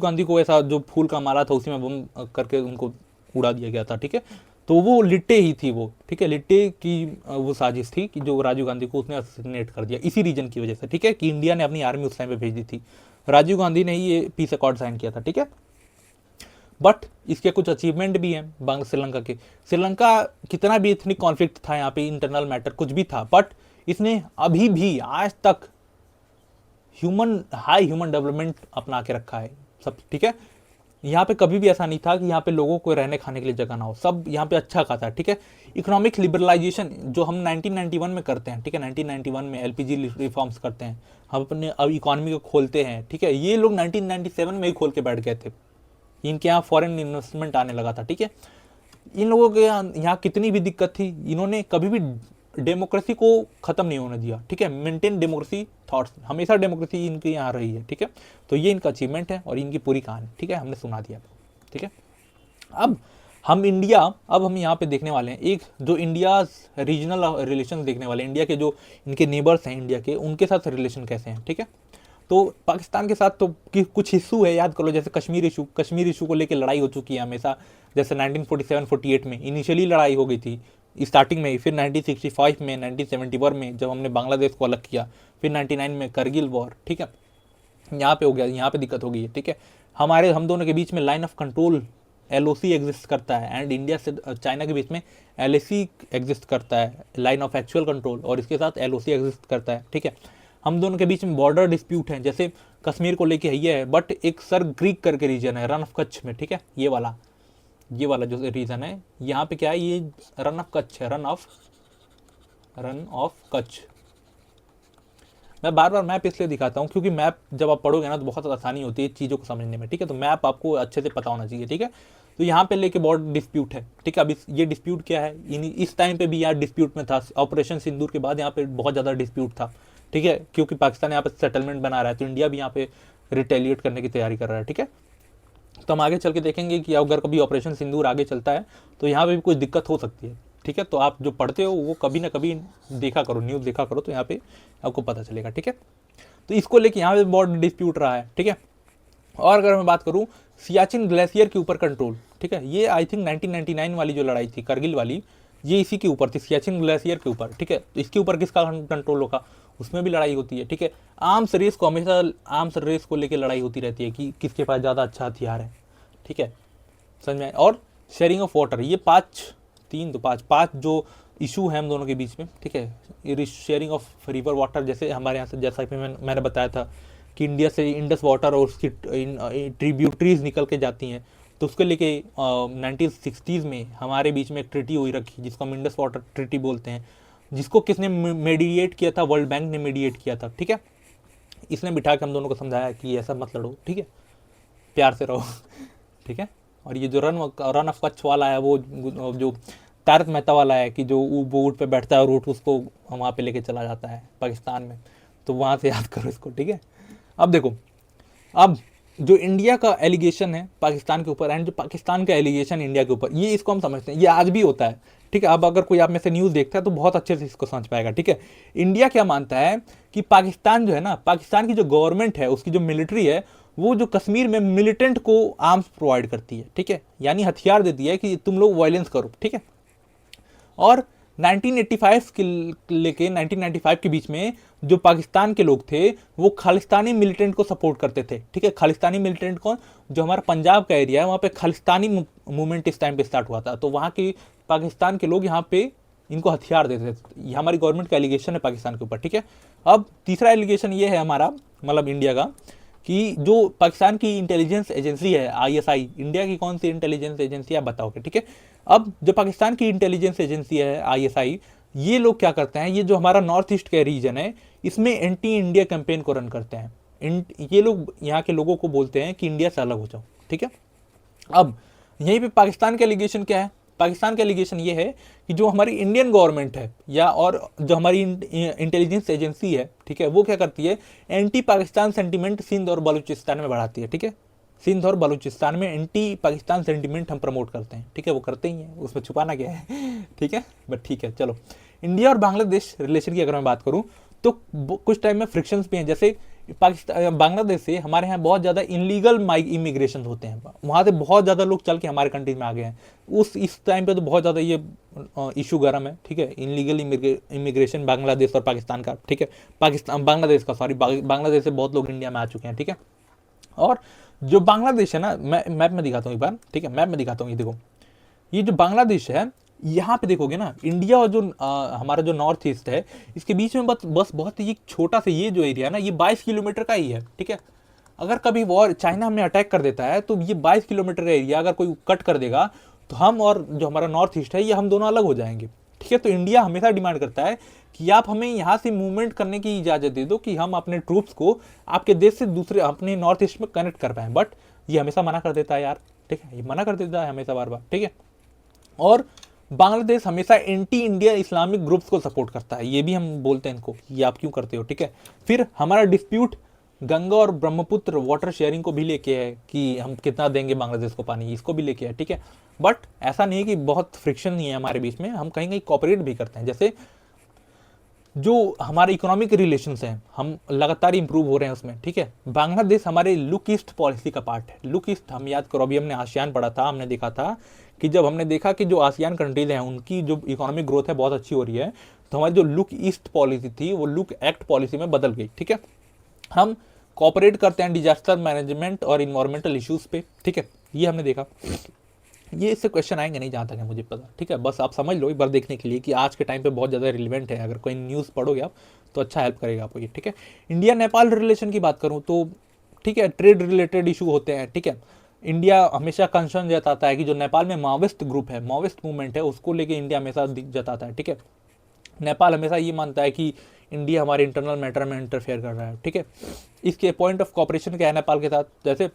गांधी को ऐसा जो फूल का माला था उसी में बम करके उनको उड़ा दिया गया था, ठीक है। तो वो लिट्टे ही थी वो, ठीक है, लिट्टे की वो साजिश थी कि जो राजीव गांधी को उसने असैसिनेट कर दिया इसी रीजन की वजह से, ठीक है, कि इंडिया ने अपनी आर्मी उस टाइम पे भेज दी थी। राजीव गांधी ने ही ये पीस अकॉर्ड साइन किया था, ठीक है। बट इसके कुछ अचीवमेंट भी हैं बांग श्रीलंका के। श्रीलंका कितना भी इथनिक कॉन्फ्लिक्ट था यहाँ पे, इंटरनल मैटर कुछ भी था, बट इसने अभी भी आज तक हाई ह्यूमन डेवलपमेंट अपना के रखा है सब, ठीक है। यहाँ पे कभी भी ऐसा नहीं था कि यहाँ पे लोगों को रहने खाने के लिए जगह ना हो, सब यहाँ पे अच्छा खाता है, ठीक है। इकोनॉमिक लिबरलाइजेशन जो हम 1991 में करते हैं, ठीक है, 1991 में एलपीजी रिफॉर्म्स करते हैं, हम अपने अब इकोनॉमी को खोलते हैं, ठीक है। ये लोग 1997 में ही खोल के बैठ गए थे, इनके यहाँ फॉरेन इन्वेस्टमेंट आने लगा था, ठीक है। इन लोगों के यहाँ कितनी भी दिक्कत थी, इन्होंने कभी भी डेमोक्रेसी को खत्म नहीं होने दिया, ठीक है। मेंटेन डेमोक्रेसी थॉट्स, हमेशा डेमोक्रेसी इनके यहाँ रही है, ठीक है। तो ये इनका अचीवमेंट है और इनकी पूरी कहानी, ठीक है, हमने सुना दिया, ठीक है। अब हम यहाँ पे देखने वाले हैं एक जो इंडिया रीजनल रिलेशन देखने वाले हैं, इंडिया के जो इनके नेबर्स हैं इंडिया के, उनके साथ रिलेशन कैसे हैं, ठीक है। तो पाकिस्तान के साथ तो कुछ इशू है, याद करो, जैसे कश्मीर इशू को लेकर लड़ाई हो चुकी है हमेशा, जैसे 1947-48 में इनिशियली लड़ाई हो गई थी स्टार्टिंग में ही, फिर 1965 में, 1971 में जब हमने बांग्लादेश को अलग किया, फिर 99 में करगिल वॉर, ठीक है, यहाँ पे हो गया, यहाँ पे दिक्कत हो गई है, ठीक है। हम दोनों के बीच में line of control LOC exist करता है, एंड इंडिया से चाइना के बीच में LAC एग्जिस्ट करता है, लाइन ऑफ एक्चुअल कंट्रोल, और इसके साथ LOC एग्जिस्ट करता है, ठीक है। हम दोनों के बीच में बॉर्डर डिस्प्यूट है, जैसे कश्मीर को लेके ये है, बट एक सर ग्रीक करके रीजन है रन ऑफ कच्छ में, ठीक है, ये वाला जो रीजन है यहाँ पे क्या है, ये रन ऑफ कच्छ है, रन ऑफ कच्छ। मैं बार बार मैप इसलिए दिखाता हूँ क्योंकि मैप जब आप पढ़ोगे ना तो बहुत आसानी होती है चीज़ों को समझने में, ठीक है। तो मैप आपको अच्छे से पता होना चाहिए, ठीक है। तो यहाँ पे लेके बॉर्डर डिस्प्यूट है, ठीक है। अब ये डिस्प्यूट क्या है, इस टाइम पे भी यहाँ डिस्प्यूट में था, ऑपरेशन सिंदूर के बाद यहाँ पे बहुत ज़्यादा डिस्प्यूट था, ठीक है, क्योंकि पाकिस्तान यहाँ पे सेटलमेंट बना रहा है, तो इंडिया भी यहाँ पे रिटेलिएट करने की तैयारी कर रहा है, ठीक है। तो हम आगे चल के देखेंगे कि अगर कभी ऑपरेशन सिंदूर आगे चलता है तो यहाँ पे भी कुछ दिक्कत हो सकती है, ठीक है। तो आप जो पढ़ते हो वो कभी ना कभी देखा करो, न्यूज़ देखा करो, तो यहाँ पे आपको पता चलेगा, ठीक है। तो इसको लेके यहाँ पे बहुत डिस्प्यूट रहा है, ठीक है। और अगर मैं बात करूँ सियाचिन ग्लेशियर के ऊपर कंट्रोल, ठीक है, ये आई थिंक 1999 वाली जो लड़ाई थी करगिल वाली, ये इसी के ऊपर थी, सियाचिन ग्लेशियर के ऊपर, ठीक है। तो इसके ऊपर किसका कंट्रोल होगा, उसमें भी लड़ाई होती है, ठीक है। आर्म्स रेस को हमेशा आर्म्स रेस को लेकर लड़ाई होती रहती है कि किसके पास ज़्यादा अच्छा हथियार है, ठीक है, समझ में। और शेयरिंग ऑफ वाटर, ये पाँच जो इशू है हम दोनों के बीच में, ठीक है। शेयरिंग ऑफ रिवर वाटर, जैसे हमारे यहाँ से, जैसा कि मैंने बताया था कि इंडिया से इंडस वाटर और उसकी ट्रिब्यूटरीज निकल के जाती हैं, तो उसके लेके 1960s में हमारे बीच में एक ट्रीटी हुई रखी जिसको हम इंडस वाटर ट्रीटी बोलते हैं, जिसको किसने मीडिएट किया था, वर्ल्ड बैंक ने मीडिएट किया था, ठीक है। इसने बिठा के हम दोनों को समझाया कि ऐसा मत लड़ो, ठीक है, प्यार से रहो, ठीक है। और ये जो रन ऑफ कच्छ वाला है, वो जो तारक मेहता वाला है कि जो वो ऊँट पे बैठता है और ऊँट उसको वहाँ पे लेके चला जाता है पाकिस्तान में, तो वहाँ से याद करो इसको, ठीक है। अब देखो, अब जो इंडिया का एलिगेशन है पाकिस्तान के ऊपर एंड जो पाकिस्तान का एलिगेशन इंडिया के ऊपर, ये इसको हम समझते हैं, ये आज भी होता है, ठीक है। अब अगर कोई आप में से न्यूज़ देखता है तो बहुत अच्छे से इसको समझ पाएगा, ठीक है। इंडिया क्या मानता है कि पाकिस्तान जो है ना, पाकिस्तान की जो गवर्नमेंट है, उसकी जो मिलिट्री है, वो जो कश्मीर में मिलिटेंट को आर्म्स प्रोवाइड करती है, ठीक है, यानी हथियार देती है कि तुम लोग वायलेंस करो, ठीक है। और 1985 के लेके 1995 के बीच में जो पाकिस्तान के लोग थे वो खालिस्तानी मिलिटेंट को सपोर्ट करते थे, ठीक है। खालिस्तानी मिलिटेंट को, जो हमारा पंजाब का एरिया है वहाँ पे खालिस्तानी मूवमेंट इस टाइम पे स्टार्ट हुआ था, तो वहाँ के पाकिस्तान के लोग यहाँ पे इनको हथियार देते थे। ये हमारी गवर्नमेंट का एलिगेशन है पाकिस्तान के ऊपर, ठीक है। अब तीसरा एलिगेशन ये है हमारा, मतलब इंडिया का, कि जो पाकिस्तान की इंटेलिजेंस एजेंसी है ISI, इंडिया की कौन सी इंटेलिजेंस एजेंसी, आप बताओगे, ठीक है। अब जो पाकिस्तान की इंटेलिजेंस एजेंसी है ISI, ये लोग क्या करते हैं, ये जो हमारा नॉर्थ ईस्ट का रीजन है, इसमें एंटी इंडिया कैंपेन को रन करते हैं। ये लोग यहाँ के लोगों को बोलते हैं कि इंडिया से अलग हो जाओ, ठीक है। अब यहीं पे पाकिस्तान का एलिगेशन क्या है पाकिस्तान का एलिगेशन ये है कि जो हमारी इंडियन गवर्नमेंट है या और जो हमारी इंटेलिजेंस एजेंसी है, ठीक है, वो क्या करती है, एंटी पाकिस्तान सेंटीमेंट सिंध और बलूचिस्तान में बढ़ाती है। ठीक है, सिंध और बलूचिस्तान में एंटी पाकिस्तान सेंटीमेंट हम प्रमोट करते हैं। ठीक है, वो करते ही हैं, उसमें छुपाना क्या है। ठीक है, बट ठीक है, चलो। इंडिया और बांग्लादेश रिलेशन की अगर मैं बात करूं तो कुछ टाइम में फ्रिक्शंस भी हैं। जैसे पाकिस्तान बांग्लादेश से हमारे यहाँ बहुत ज़्यादा इनलीगल इमिग्रेशन होते हैं, वहाँ से बहुत ज़्यादा लोग चल के हमारे कंट्री में आ गए हैं। इस टाइम पे तो बहुत ज़्यादा ये इशू गर्म है। ठीक है, इनलीगल इमिग्रेशन बांग्लादेश और पाकिस्तान का। ठीक है, पाकिस्तान बांग्लादेश का, सॉरी, बांग्लादेश से बहुत लोग इंडिया में आ चुके हैं। ठीक है, और जो बांग्लादेश है ना, मैं मैप में दिखाता हूँ एक बार। ठीक है, मैप में दिखाता हूँ, ये देखो, ये जो बांग्लादेश है, यहाँ पे देखोगे ना, इंडिया और जो हमारा जो नॉर्थ ईस्ट है, इसके बीच में बस बहुत ही छोटा सा ये जो एरिया है ना, ये 22 किलोमीटर का ही है। ठीक है, अगर कभी वॉर चाइना हमें अटैक कर देता है तो ये 22 किलोमीटर का एरिया अगर कोई कट कर देगा तो हम और जो हमारा नॉर्थ ईस्ट है ये हम दोनों अलग हो जाएंगे। ठीक है, तो इंडिया हमेशा डिमांड करता है कि आप हमें यहाँ से मूवमेंट करने की इजाज़त दे दो कि हम अपने ट्रूप्स को आपके देश से दूसरे अपने नॉर्थ ईस्ट में कनेक्ट कर पाएँ, बट ये हमेशा मना कर देता है यार। ठीक है, ये मना कर देता है हमेशा, बार बार। ठीक है, और बांग्लादेश हमेशा एंटी इंडिया इस्लामिक ग्रुप्स को सपोर्ट करता है, ये भी हम बोलते हैं इनको, ये आप क्यों करते हो। ठीक है, फिर हमारा डिस्प्यूट गंगा और ब्रह्मपुत्र वाटर शेयरिंग को भी लेके है कि हम कितना देंगे बांग्लादेश को पानी, इसको भी लेके है। ठीक है, बट ऐसा नहीं है कि बहुत फ्रिक्शन नहीं है हमारे बीच में, हम कहीं कहीं कॉपरेट भी करते हैं। जैसे जो हमारे इकोनॉमिक रिलेशंस हैं, हम लगातार इंप्रूव हो रहे हैं उसमें। ठीक है, बांग्लादेश हमारे लुक ईस्ट पॉलिसी का पार्ट है। लुक ईस्ट, हम याद करो, अभी हमने आसियान पढ़ा था, हमने देखा था कि जब हमने देखा कि जो आसियान कंट्रीज हैं उनकी जो इकोनॉमिक ग्रोथ है बहुत अच्छी हो रही है, तो हमारी जो लुक ईस्ट पॉलिसी थी वो लुक एक्ट पॉलिसी में बदल गई। ठीक है, हम कॉपरेट करते हैं डिजास्टर मैनेजमेंट और इन्वायरमेंटल इश्यूज पे। ठीक है, ये हमने देखा। ये इससे क्वेश्चन आएंगे नहीं जहाँ तक है मुझे पता। ठीक है, बस आप समझ लो एक बार देखने के लिए कि आज के टाइम पे बहुत ज़्यादा रिलेवेंट है, अगर कोई न्यूज़ पढ़ोगे आप तो अच्छा हेल्प करेगा आपको ये। ठीक है, इंडिया नेपाल रिलेशन की बात करूँ तो ठीक है, ट्रेड रिलेटेड इशू होते हैं। ठीक है, इंडिया हमेशा कंसर्न जताता है कि जो नेपाल में माओविस्ट ग्रुप है, माओविस्ट मूवमेंट है, उसको लेके इंडिया हमेशा जताता है। ठीक है, नेपाल हमेशा ये मानता है कि इंडिया हमारे इंटरनल मैटर में इंटरफेयर कर रहा है। ठीक है, इसके पॉइंट ऑफ कॉपरेशन क्या है नेपाल के साथ, जैसे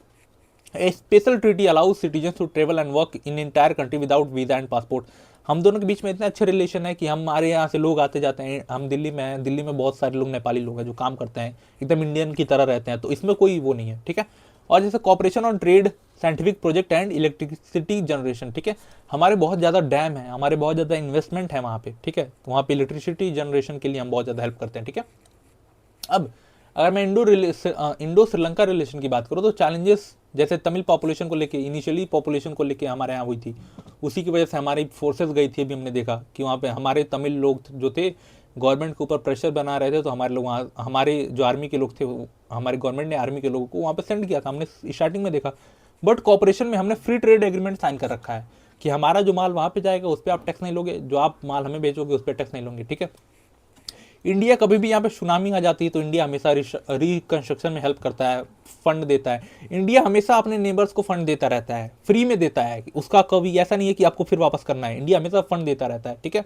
a special treaty allows citizen to travel and work in entire country without visa and passport. हम दोनों के बीच में इतने अच्छे रिलेशन है कि हमारे यहाँ से लोग आते जाते हैं। हम दिल्ली में हैं, दिल्ली में बहुत सारे लोग नेपाली लोग हैं जो काम करते हैं, एकदम इंडियन की तरह रहते हैं, तो इसमें कोई वो नहीं है। ठीक है, और जैसे cooperation on trade, scientific project and electricity generation. ठीक है, हमारे बहुत ज़्यादा डैम है, हमारे बहुत ज़्यादा इन्वेस्टमेंट है वहाँ पे। ठीक है, तो वहाँ पे इलेक्ट्रिसिटी जनरेशन के लिए हम बहुत ज़्यादा हेल्प करते हैं। ठीक है, अब अगर मैं इंडो श्रीलंका रिलेशन की बात करूँ तो चैलेंजेस जैसे तमिल पॉपुलेशन को लेके, इनिशियली पॉपुलेशन को लेके हमारे यहाँ हुई थी, उसी की वजह से हमारी फोर्सेस गई थी। अभी हमने देखा कि वहाँ पे हमारे तमिल लोग जो थे गवर्नमेंट के ऊपर प्रेशर बना रहे थे, तो हमारे लोग वहाँ, हमारे जो आर्मी के लोग थे, हमारी गवर्नमेंट ने आर्मी के लोगों को वहाँ पे सेंड किया था, हमने स्टार्टिंग में देखा। बट कॉपरेशन में हमने फ्री ट्रेड एग्रीमेंट साइन कर रखा है कि हमारा जो माल वहाँ पे जाएगा उस पर आप टैक्स नहीं लोगे, जो आप माल हमें बेचोगे उस पर टैक्स नहीं लोगे। ठीक है, इंडिया कभी भी यहाँ पे सुनामी आ जाती है तो इंडिया हमेशा रिकंस्ट्रक्शन में हेल्प करता है, फंड देता है। इंडिया हमेशा अपने नेबर्स को फंड देता रहता है, फ्री में देता है, उसका कभी ऐसा नहीं है कि आपको फिर वापस करना है, इंडिया हमेशा फंड देता रहता है। ठीक है,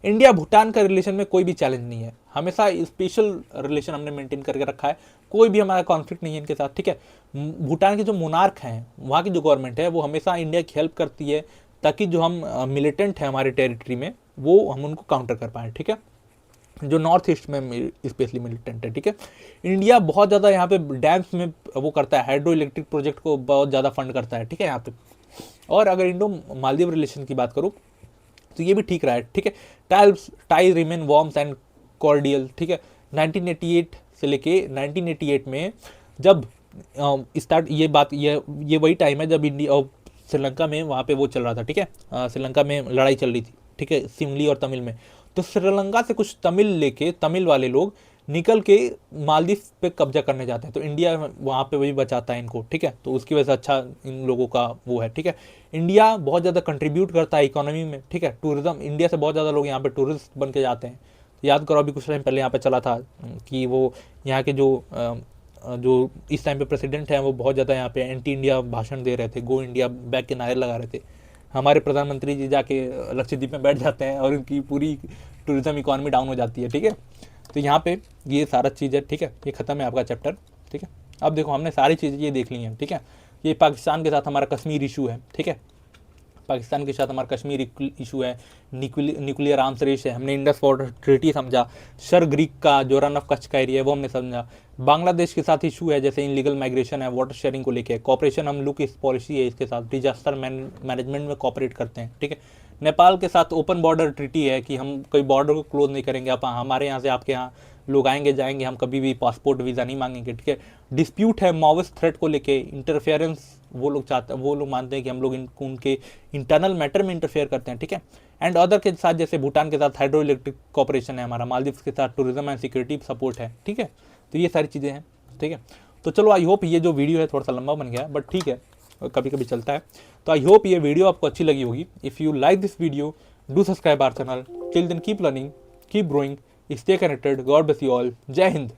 इंडिया भूटान का रिलेशन में कोई भी चैलेंज नहीं है, हमेशा स्पेशल रिलेशन हमने मेंटेन करके रखा है, कोई भी हमारा कॉन्फ्लिक्ट नहीं है इनके साथ। ठीक है, भूटान के जो मोनार्क हैं, वहाँ की जो गवर्नमेंट है वो हमेशा इंडिया की हेल्प करती है ताकि जो हम मिलिटेंट हैं हमारे टेरिटरी में वो हम उनको काउंटर कर पाएँ। ठीक है, जो नॉर्थ ईस्ट में स्पेशली मिलिटेंट है। ठीक है, इंडिया बहुत ज़्यादा यहाँ पे डैम्स में वो करता है, हाइड्रो इलेक्ट्रिक प्रोजेक्ट को बहुत ज़्यादा फंड करता है। ठीक है, यहाँ पे। और अगर इंडो मालदीव रिलेशन की बात करूँ तो ये भी ठीक रहा है। ठीक है, ties remain warms and cordial. ठीक है, 1988 से लेके 1988 में जब स्टार्ट, ये बात ये वही टाइम है जब इंडिया और श्रीलंका में वहाँ पे वो चल रहा था। ठीक है, श्रीलंका में लड़ाई चल रही थी। ठीक है, सिमली और तमिल में, तो श्रीलंका से कुछ तमिल वाले लोग निकल के मालदीव पे कब्जा करने जाते हैं, तो इंडिया वहाँ पे वही बचाता है इनको। ठीक है, तो उसकी वजह से अच्छा इन लोगों का वो है। ठीक है, इंडिया बहुत ज़्यादा कंट्रीब्यूट करता है इकोनॉमी में। ठीक है, टूरिज्म, इंडिया से बहुत ज़्यादा लोग यहाँ पे टूरिस्ट बन के जाते हैं। याद करो अभी कुछ टाइम पहले यहाँ पे चला था कि वो यहाँ के जो इस टाइम पे प्रेसिडेंट हैं वो बहुत ज़्यादा यहाँ पे एंटी इंडिया भाषण दे रहे थे, गो इंडिया बैक के नारे लगा रहे थे। हमारे प्रधानमंत्री जी जाके लक्षद्वीप में बैठ जाते हैं और उनकी पूरी टूरिज्म इकॉनमी डाउन हो जाती है। ठीक है, तो यहाँ पे ये सारा चीज़ है। ठीक है, ये खत्म है आपका चैप्टर। ठीक है, अब देखो हमने सारी चीज़ें ये देख ली हैं। ठीक है, ये पाकिस्तान के साथ हमारा कश्मीर इशू है। ठीक है, पाकिस्तान के साथ हमारा कश्मीर इशू है, न्यूक्लियर आर्म्स रेस है, हमने इंडस वाटर ट्रीटी समझा, शर ग्रीक का जो रन ऑफ कच्छ का एरिया है वो हमने समझा, बांग्लादेश के साथ इशू है जैसे इनलीगल माइग्रेशन है, वाटर शेयरिंग को लेके, कॉपरेशन हम लोग की पॉलिसी है इसके साथ, डिजास्टर मैनेजमेंट में कॉपरेट करते हैं, ठीक है। नेपाल के साथ ओपन बॉर्डर ट्रीटी है कि हम कोई बॉर्डर को क्लोज नहीं करेंगे, आप हमारे यहाँ से आपके यहाँ लोग आएंगे जाएंगे, हम कभी भी पासपोर्ट वीज़ा नहीं मांगेंगे, ठीक है। डिस्प्यूट है माओविस्ट थ्रेट को लेके, इंटरफेरेंस वो लोग चाहते हैं, वो लोग मानते हैं कि हम लोग उनके इंटरनल मैटर में इंटरफेयर करते हैं, ठीक है। एंड अदर के साथ जैसे भूटान के साथ हाइड्रो इलेक्ट्रिक कॉपरेशन है हमारा, मालदीव्स के साथ टूरिज्म एंड सिक्योरिटी सपोर्ट है, ठीक है। तो ये सारी चीज़ें हैं, ठीक है। तो चलो आई होप ये जो वीडियो है थोड़ा सा लंबा बन गया, बट ठीक है, कभी कभी चलता है। तो आई होप ये वीडियो आपको अच्छी लगी होगी। If you like this video, do subscribe our channel. Till then keep learning, keep growing, stay connected. God bless you all. जय हिंद।